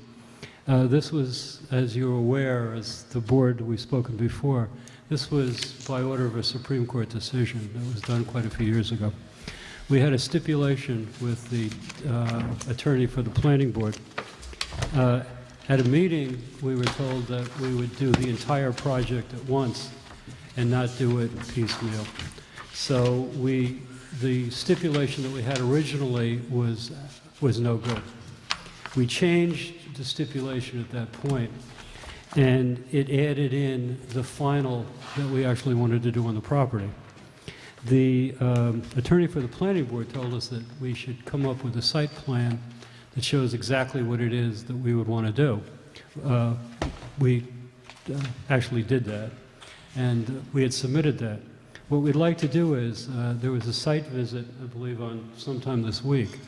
this was, as you're aware, as the board, we've spoken before, this was by order of a Supreme Court decision that was done quite a few years ago. We had a stipulation with the attorney for the planning board. At a meeting, we were told that we would do the entire project at once and not do it piecemeal. So the stipulation that we had originally was no good. We changed the stipulation at that point, and it added in the final that we actually wanted to do on the property. The attorney for the planning board told us that we should come up with a site plan that shows exactly what it is that we would want to do. We actually did that, and we had submitted that. What we'd like to do is, there was a site visit, I believe, on sometime this week,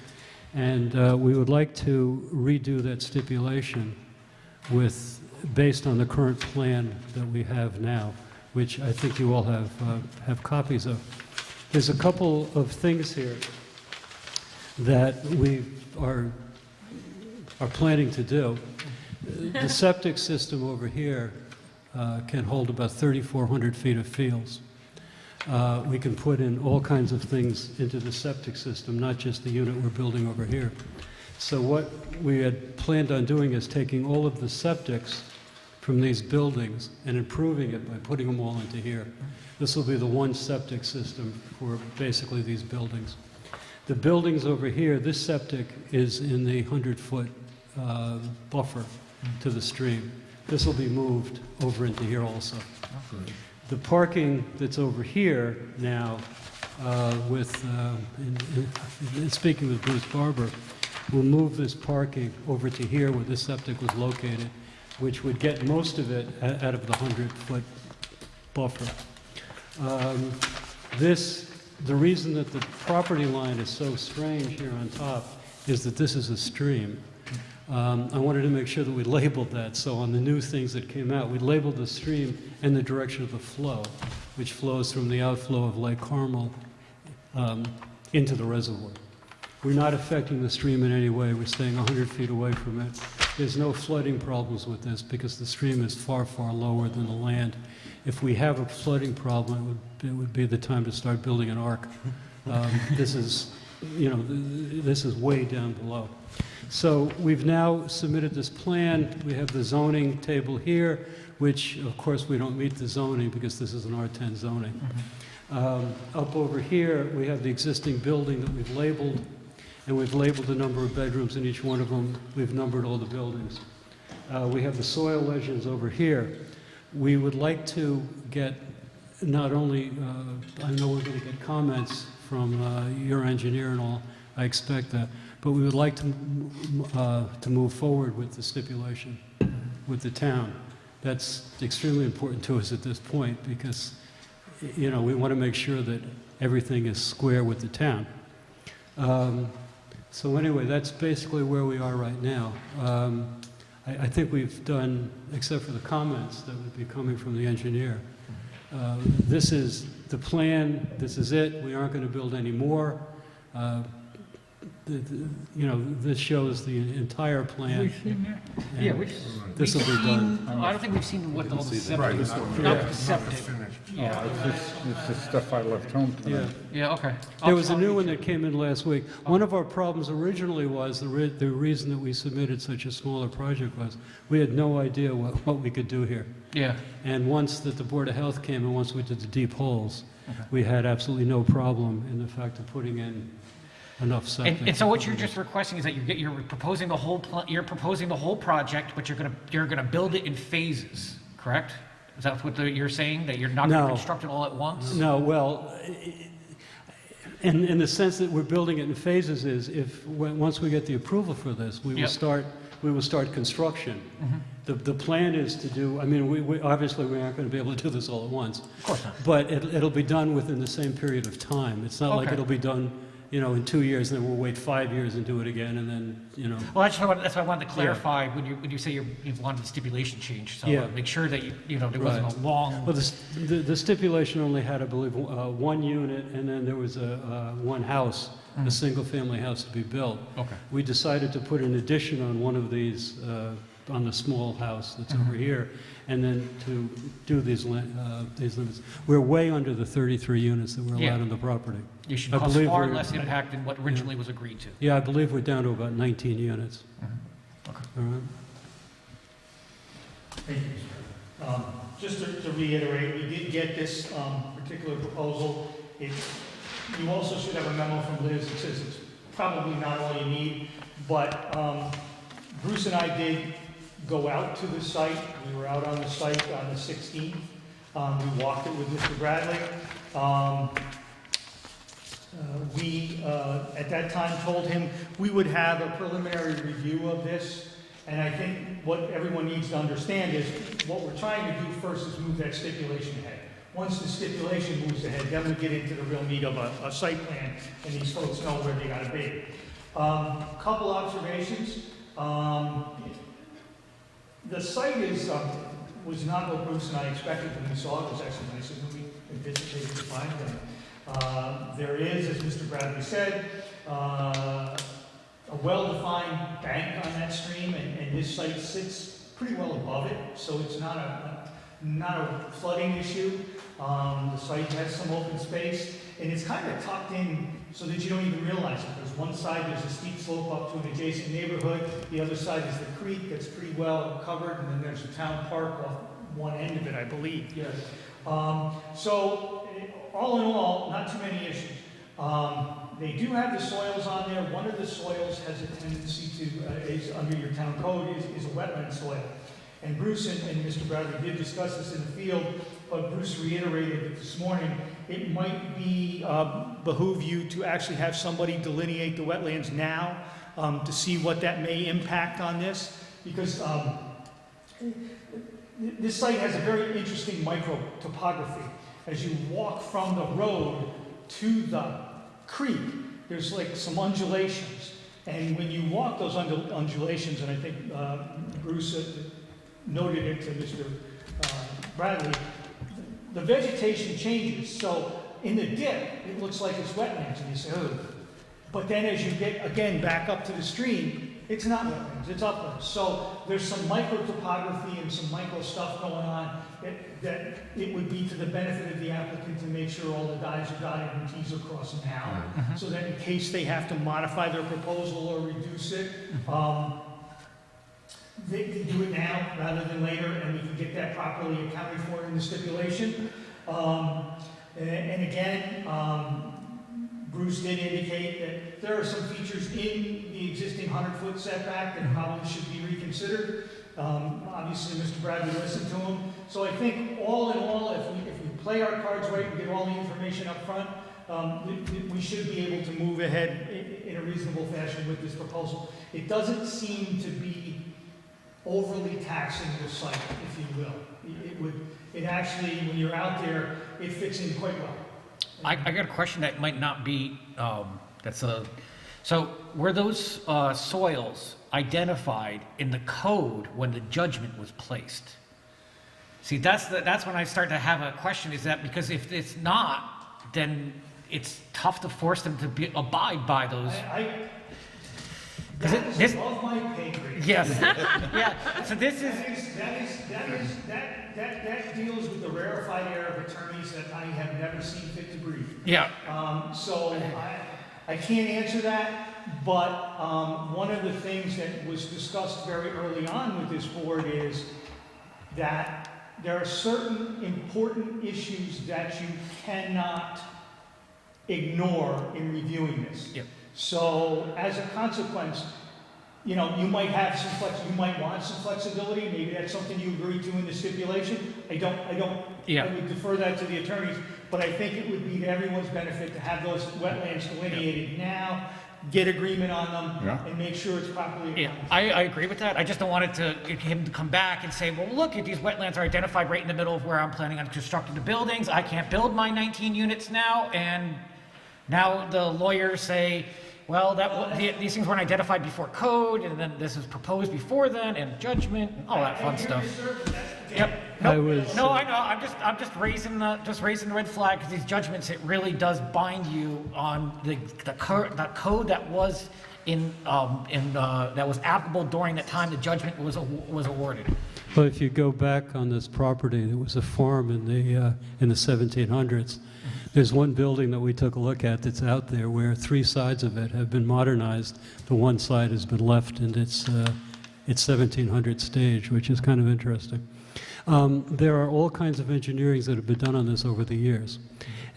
and we would like to redo that stipulation based on the current plan that we have now, which I think you all have copies of. There's a couple of things here that we are planning to do. The septic system over here can hold about 3,400 feet of fields. We can put in all kinds of things into the septic system, not just the unit we're building over here. So what we had planned on doing is taking all of the septics from these buildings and improving it by putting them all into here. This will be the one septic system for basically these buildings. The buildings over here, this septic is in the 100-foot buffer to the stream. This will be moved over into here also. The parking that's over here now, speaking with Bruce Barber, we'll move this parking over to here where this septic was located, which would get most of it out of the 100-foot buffer. The reason that the property line is so strange here on top is that this is a stream. I wanted to make sure that we labeled that, so on the new things that came out, we labeled the stream and the direction of the flow, which flows from the outflow of Lake Carmel into the reservoir. We're not affecting the stream in any way. We're staying 100 feet away from it. There's no flooding problems with this because the stream is far, far lower than the land. If we have a flooding problem, it would be the time to start building an ark. This is way down below. So we've now submitted this plan. We have the zoning table here, which of course we don't meet the zoning because this is an R10 zoning. Up over here, we have the existing building that we've labeled, and we've labeled the number of bedrooms in each one of them. We've numbered all the buildings. We have the soil legends over here. We would like to get not only, I know we're going to get comments from your engineer and all, I expect that, but we would like to move forward with the stipulation with the town. That's extremely important to us at this point because, you know, we want to make sure that everything is square with the town. So anyway, that's basically where we are right now. I think we've done, except for the comments that would be coming from the engineer. This is the plan, this is it, we aren't going to build any more. You know, this shows the entire plan. We've seen that? Yeah, This will be done. I don't think we've seen what all the septic is. Yeah. It's the stuff I left home tonight. Yeah, okay. There was a new one that came in last week. One of our problems originally was, the reason that we submitted such a smaller project was, we had no idea what we could do here. Yeah. And once that the Board of Health came and once we did the deep holes, we had absolutely no problem in the fact of putting in enough septic. And so what you're just requesting is that you're proposing the whole project, but you're gonna build it in phases, correct? Is that what you're saying, that you're not gonna construct it all at once? No, well, in the sense that we're building it in phases is once we get the approval for this, we will start construction. The plan is to do, I mean, we obviously we aren't going to be able to do this all at once. Of course not. But it'll be done within the same period of time. It's not like it'll be done, you know, in 2 years and then we'll wait 5 years and do it again and then, you know. Well, that's why I wanted to clarify when you say you wanted the stipulation changed. So make sure that you know there wasn't a long. Well, the stipulation only had, I believe, one unit and then there was one house, a single-family house to be built. Okay. We decided to put an addition on one of these, on the small house that's over here, and then to do these limits. We're way under the 33 units that we're allowed on the property. You should cause far less impact than what originally was agreed to. Yeah, I believe we're down to about 19 units. Okay. All right. Thank you, sir. Just to reiterate, we did get this particular proposal. You also should have a memo from Liz that says it's probably not all you need, but Bruce and I did go out to the site. We were out on the site on the 16th. We walked it with Mr. Bradley. We, at that time, told him we would have a preliminary review of this. And I think what everyone needs to understand is what we're trying to do first is move that stipulation ahead. Once the stipulation moves ahead, then we get into the real meat of a site plan, and these folks know where they got to be. Couple observations. The site was not what Bruce and I expected when we saw it. It was actually nicer than we anticipated to find them. There is, as Mr. Bradley said, a well-defined bank on that stream, and this site sits pretty well above it, so it's not a flooding issue. The site has some open space, and it's kind of tucked in so that you don't even realize it. There's one side, there's a steep slope up to an adjacent neighborhood. The other side is the creek that's pretty well covered, and then there's a town park off one end of it, I believe. Yes. So, all in all, not too many issues. They do have the soils on there. One of the soils has a tendency to, is under your town code, is a wetland soil. And Bruce and Mr. Bradley did discuss this in the field, but Bruce reiterated it this morning. It might be behoove you to actually have somebody delineate the wetlands now to see what that may impact on this, because this site has a very interesting micro topography. As you walk from the road to the creek, there's like some undulations. And when you walk those undulations, and I think Bruce noted it to Mr. Bradley, the vegetation changes. So in the dip, it looks like it's wetlands, and you say, oh. But then as you get, again, back up to the stream, it's not wetlands, it's uplands. So there's some micro topography and some micro stuff going on that it would be to the benefit of the applicant to make sure all the I's are dotted and T's are crossed now, so that in case they have to modify their proposal or reduce it, they can do it now rather than later, and we can get that properly accounted for in the stipulation. And again, Bruce did indicate that there are some features in the existing 100-foot setback that probably should be reconsidered. Obviously, Mr. Bradley listened to him. So I think all in all, if we play our cards right and get all the information up front, we should be able to move ahead in a reasonable fashion with this proposal. It doesn't seem to be overly taxing the site, if you will. It actually, when you're out there, it fits in quite well. I got a question that might not be, so were those soils identified in the code when the judgment was placed? See, that's when I start to have a question, is that because if it's not, then it's tough to force them to abide by those. That is above my pay grade. Yes. Yeah. So this is. That deals with the rarefied air of attorneys that I have never seen fit to breathe. Yeah. So I can't answer that, but one of the things that was discussed very early on with this board is that there are certain important issues that you cannot ignore in reviewing this. Yep. So as a consequence, you know, you might have some you might want some flexibility. Maybe that's something you agree to in the stipulation. I would defer that to the attorneys, but I think it would be to everyone's benefit to have those wetlands delineated now, get agreement on them, and make sure it's properly accounted for. I agree with that. I just don't want him to come back and say, well, look, these wetlands are identified right in the middle of where I'm planning on constructing the buildings. I can't build my 19 units now, and now the lawyers say, well, these things weren't identified before code, and then this is proposed before then, and judgment, and all that fun stuff. Yep. I know. I'm just raising the red flag, because these judgments, it really does bind you on the code that was that was applicable during the time the judgment was awarded. Well, if you go back on this property, there was a farm in the 1700s. There's one building that we took a look at that's out there where 3 sides of it have been modernized. The one side has been left in its 1700 stage, which is kind of interesting. There are all kinds of engineerings that have been done on this over the years.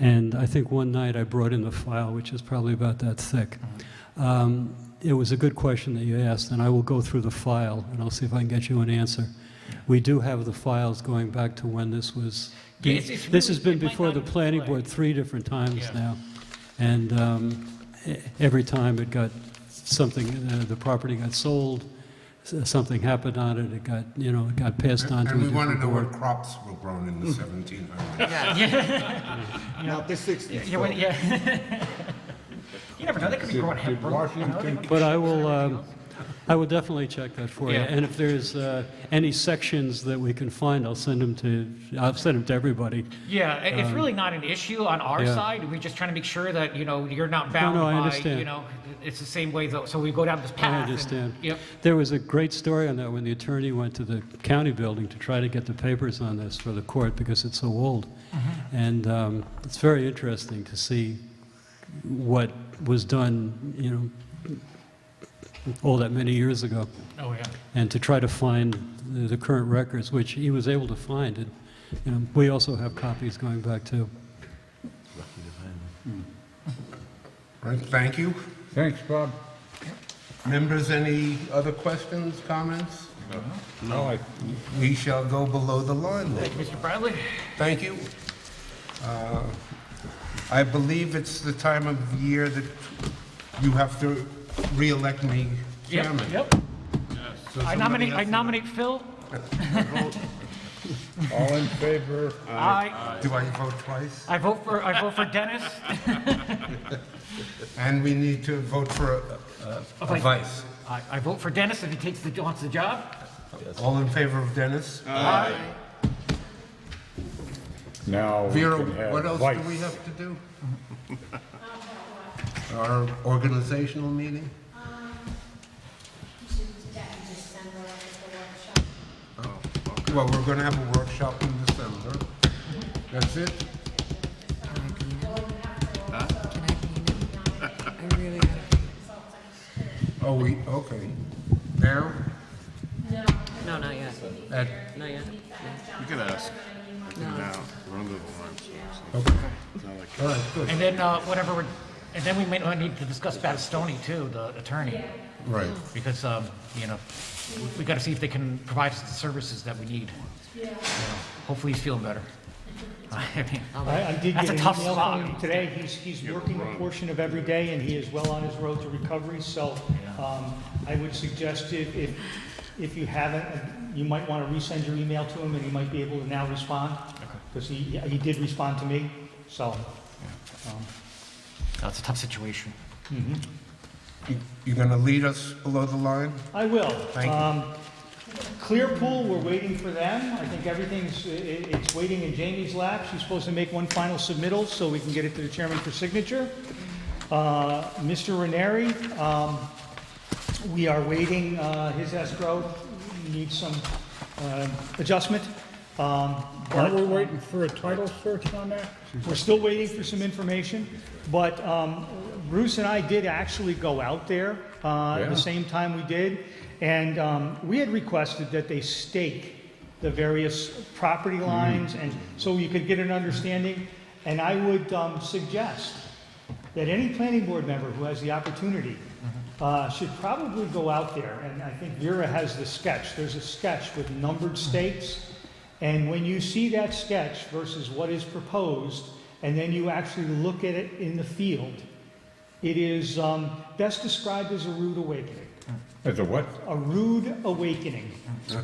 And I think one night I brought in the file, which is probably about that thick. It was a good question that you asked, and I will go through the file, and I'll see if I can get you an answer. We do have the files going back to when this was... This has been before the planning board 3 different times now, and every time it got something, the property got sold, something happened on it, it got passed on to a different board. And we want to know what crops were grown in the 1700s. Not the 60s. You never know, they could be growing hemp. But I will definitely check that for you. And if there's any sections that we can find, I'll send them to everybody. Yeah, it's really not an issue on our side. We're just trying to make sure that, you're not bound I by, understand. it's the same way though. So we go down this path. I understand. Yep. There was a great story on that when the attorney went to the county building to try to get the papers on this for the court because it's so old. And it's very interesting to see what was done, all that many years ago. Oh, yeah. And to try to find the current records, which he was able to find. And, we also have copies going back too. Right, thank you. Thanks, Bob. Members, any other questions, comments? No. We shall go below the line. Thank you, Mr. Bradley. Thank you. I believe it's the time of year that you have to re-elect me chairman. Yep. So I nominate Phil. All in favor? Aye. Do I vote twice? I vote for Dennis. And we need to vote for a vice. I vote for Dennis if he wants the job. All in favor of Dennis? Aye. Now we Vera, can have what else vice. do we have to do? Our organizational meeting? Oh, okay. Well, we're going to have a workshop in December. That's it? Oh, okay. Now? No. No, not yet. Ed? Not yet. You can ask. I think No. now, we're under the line, so Okay. it's not like. All right, good. And then, and then we may need to discuss Battistoni too, the attorney. Right. Because, we gotta see if they can provide us the services that we need. Hopefully he's feeling better. I mean, I did that's get a an tough email spot. from him today. He's working a portion of every day, and he is well on his road to recovery. So I would suggest if you haven't, you might want to resend your email to him, and he might be able to now respond. Because he did respond to me, so. That's a tough situation. You're going to lead us below the line? I will. Thank you. Clearpool, we're waiting for them. I think it's waiting in Jamie's lap. She's supposed to make one final submittal so we can get it to the chairman for signature. Mr. Ranieri, we are waiting, his escrow needs some adjustment. Aren't we waiting for a title search on that? We're still waiting for some information, but Bruce and I did actually go out there at the same time we did, and we had requested that they stake the various property lines, and so you could get an understanding. And I would suggest that any planning board member who has the opportunity should probably go out there, and I think Vera has the sketch. There's a sketch with numbered stakes. And when you see that sketch versus what is proposed, and then you actually look at it in the field, it is best described as a rude awakening. As a what? A rude awakening,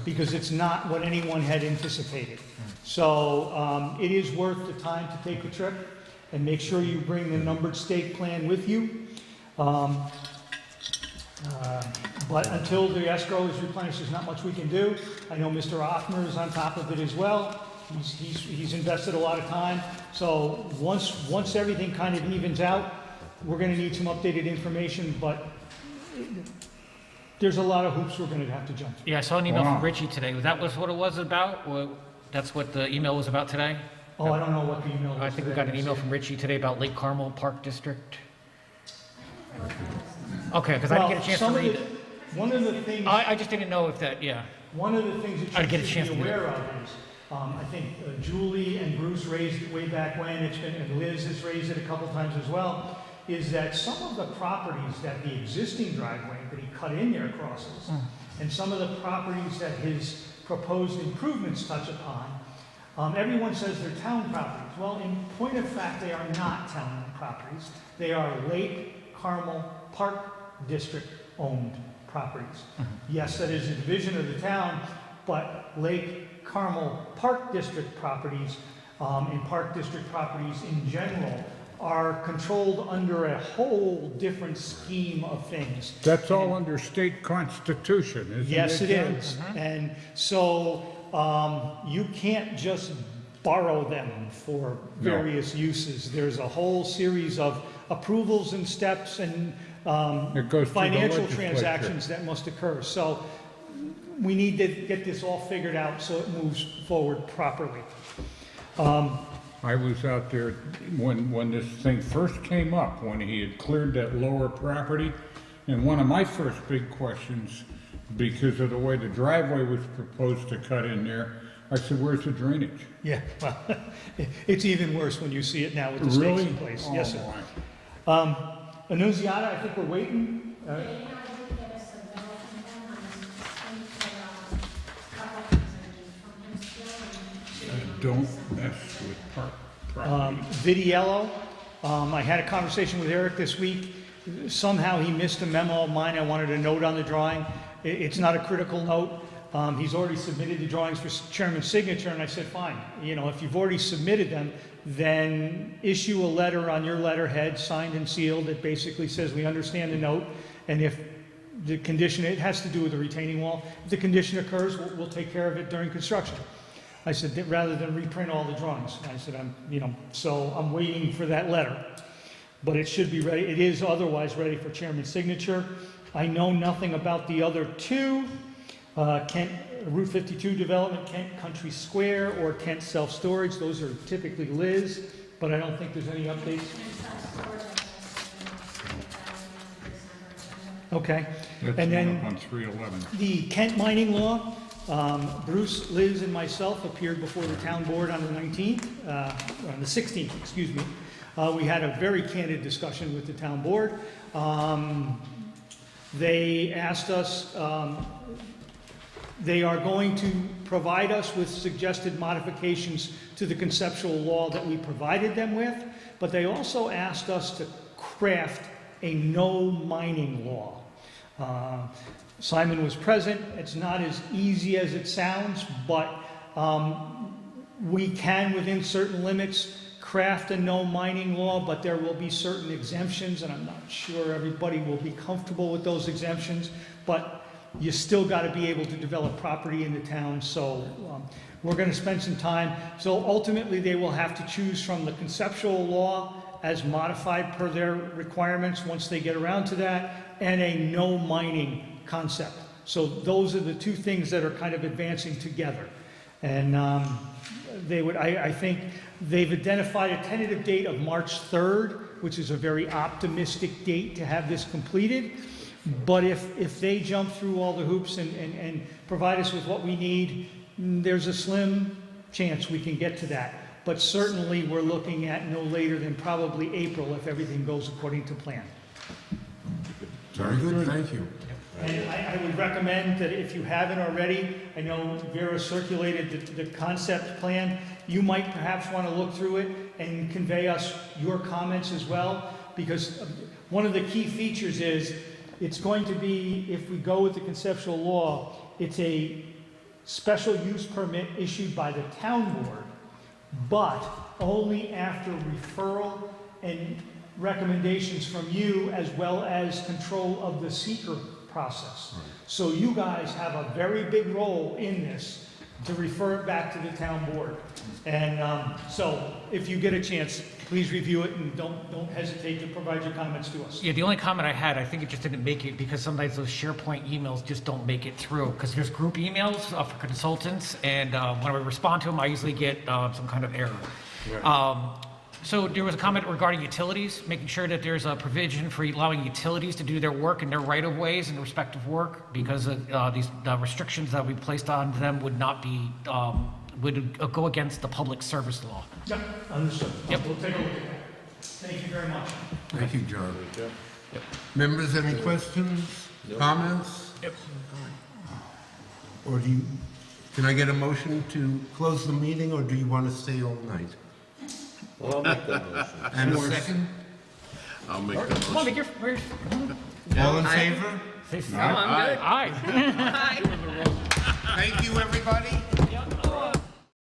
because it's not what anyone had anticipated. So it is worth the time to take a trip and make sure you bring the numbered stake plan with you. But until the escrow is replenished, there's not much we can do. I know Mr. Offner is on top of it as well. He's invested a lot of time. So once everything kind of evens out, we're going to need some updated information, but there's a lot of hoops we're going to have to jump through. Yeah, I saw an email from Richie today. That was what it was about? That's what the email was about today? Oh, I don't know what the email was. I think we got an email from Richie today about Lake Carmel Park District. Okay, because I didn't get a chance to read it. One of the things... I just didn't know if that, One of the things I'd that get a you chance should to be read it. aware of is, I think Julie and Bruce raised it way back when, and Liz has raised it a couple times as well, is that some of the properties that the existing driveway that he cut in there crosses, and some of the properties that his proposed improvements touch upon, everyone says they're town properties. Well, in point of fact, they are not town properties. They are Lake Carmel Park District owned properties. Yes, that is a division of the town, but Lake Carmel Park District properties and Park District properties in general are controlled under a whole different scheme of things. That's all under state constitution, isn't it? Yes, it John? is. And so you can't just borrow them for various uses. There's a whole series of approvals and steps and It goes through the financial legislature. transactions that must occur. So we need to get this all figured out so it moves forward properly. I was out there when this thing first came up, when he had cleared that lower property, and one of my first big questions, because of the way the driveway was proposed to cut in there, I said, where's the drainage? Yeah, well, it's even worse when you see it now with the stakes in place. Oh, Yes, sir. Annunziata, I think we're waiting. Don't mess with park property. Vidiello, I had a conversation with Eric this week. Somehow he missed a memo of mine. I wanted a note on the drawing. It's not a critical note. He's already submitted the drawings for chairman's signature, and I said, fine. You know, if you've already submitted them, then issue a letter on your letterhead, signed and sealed, that basically says we understand the note, and if the condition, it has to do with the retaining wall. If the condition occurs, we'll take care of it during construction. I said, rather than reprint all the drawings. I said, so I'm waiting for that letter. But it should be ready. It is otherwise ready for chairman's signature. I know nothing about the other two. Kent, Route 52 development, Kent Country Square, or Kent Self-Storage. Those are typically Liz, but I don't think there's any updates. Okay. That's And the one then up on 311. the Kent mining law, Bruce, Liz, and myself appeared before the town board on the 19th, on the 16th, excuse me. We had a very candid discussion with the town board. They asked us, they are going to provide us with suggested modifications to the conceptual law that we provided them with, but they also asked us to craft a no mining law. Simon was present. It's not as easy as it sounds, but we can, within certain limits, craft a no mining law, but there will be certain exemptions, and I'm not sure everybody will be comfortable with those exemptions, but you still got to be able to develop property in the town, so we're going to spend some time. So ultimately, they will have to choose from the conceptual law as modified per their requirements once they get around to that, and a no mining concept. So those are the two things that are kind of advancing together. And they would, I think they've identified a tentative date of March 3rd, which is a very optimistic date to have this completed. But if they jump through all the hoops and provide us with what we need, there's a slim chance we can get to that. But certainly we're looking at no later than probably April if everything goes according to plan. Very good, thank you. And I would recommend that if you haven't already, I know Vera circulated the concept plan, you might perhaps want to look through it and convey us your comments as well, because one of the key features is it's going to be, if we go with the conceptual law, it's a special use permit issued by the town board, but only after referral and recommendations from you, as well as control of the seeker process. So you guys have a very big role in this to refer it back to the town board. And so if you get a chance, please review it and don't hesitate to provide your comments to us. Yeah, the only comment I had, I think it just didn't make it because sometimes those SharePoint emails just don't make it through, because there's group emails for consultants, and when I respond to them, I usually get some kind of error. So there was a comment regarding utilities, making sure that there's a provision for allowing utilities to do their work in their right-of-ways and their respective work, because these restrictions that we placed on them would not be, would go against the public service law. Yep, understood. Yep. We'll take a look at that. Thank you very much. Thank you, John. Members, any questions, comments? Yep. Or can I get a motion to close the meeting, or do you want to stay all night? Well, I'll make that motion. And a second? I'll make that Come on, make motion. your All in favor? I'm good. Aye. Thank you, everybody.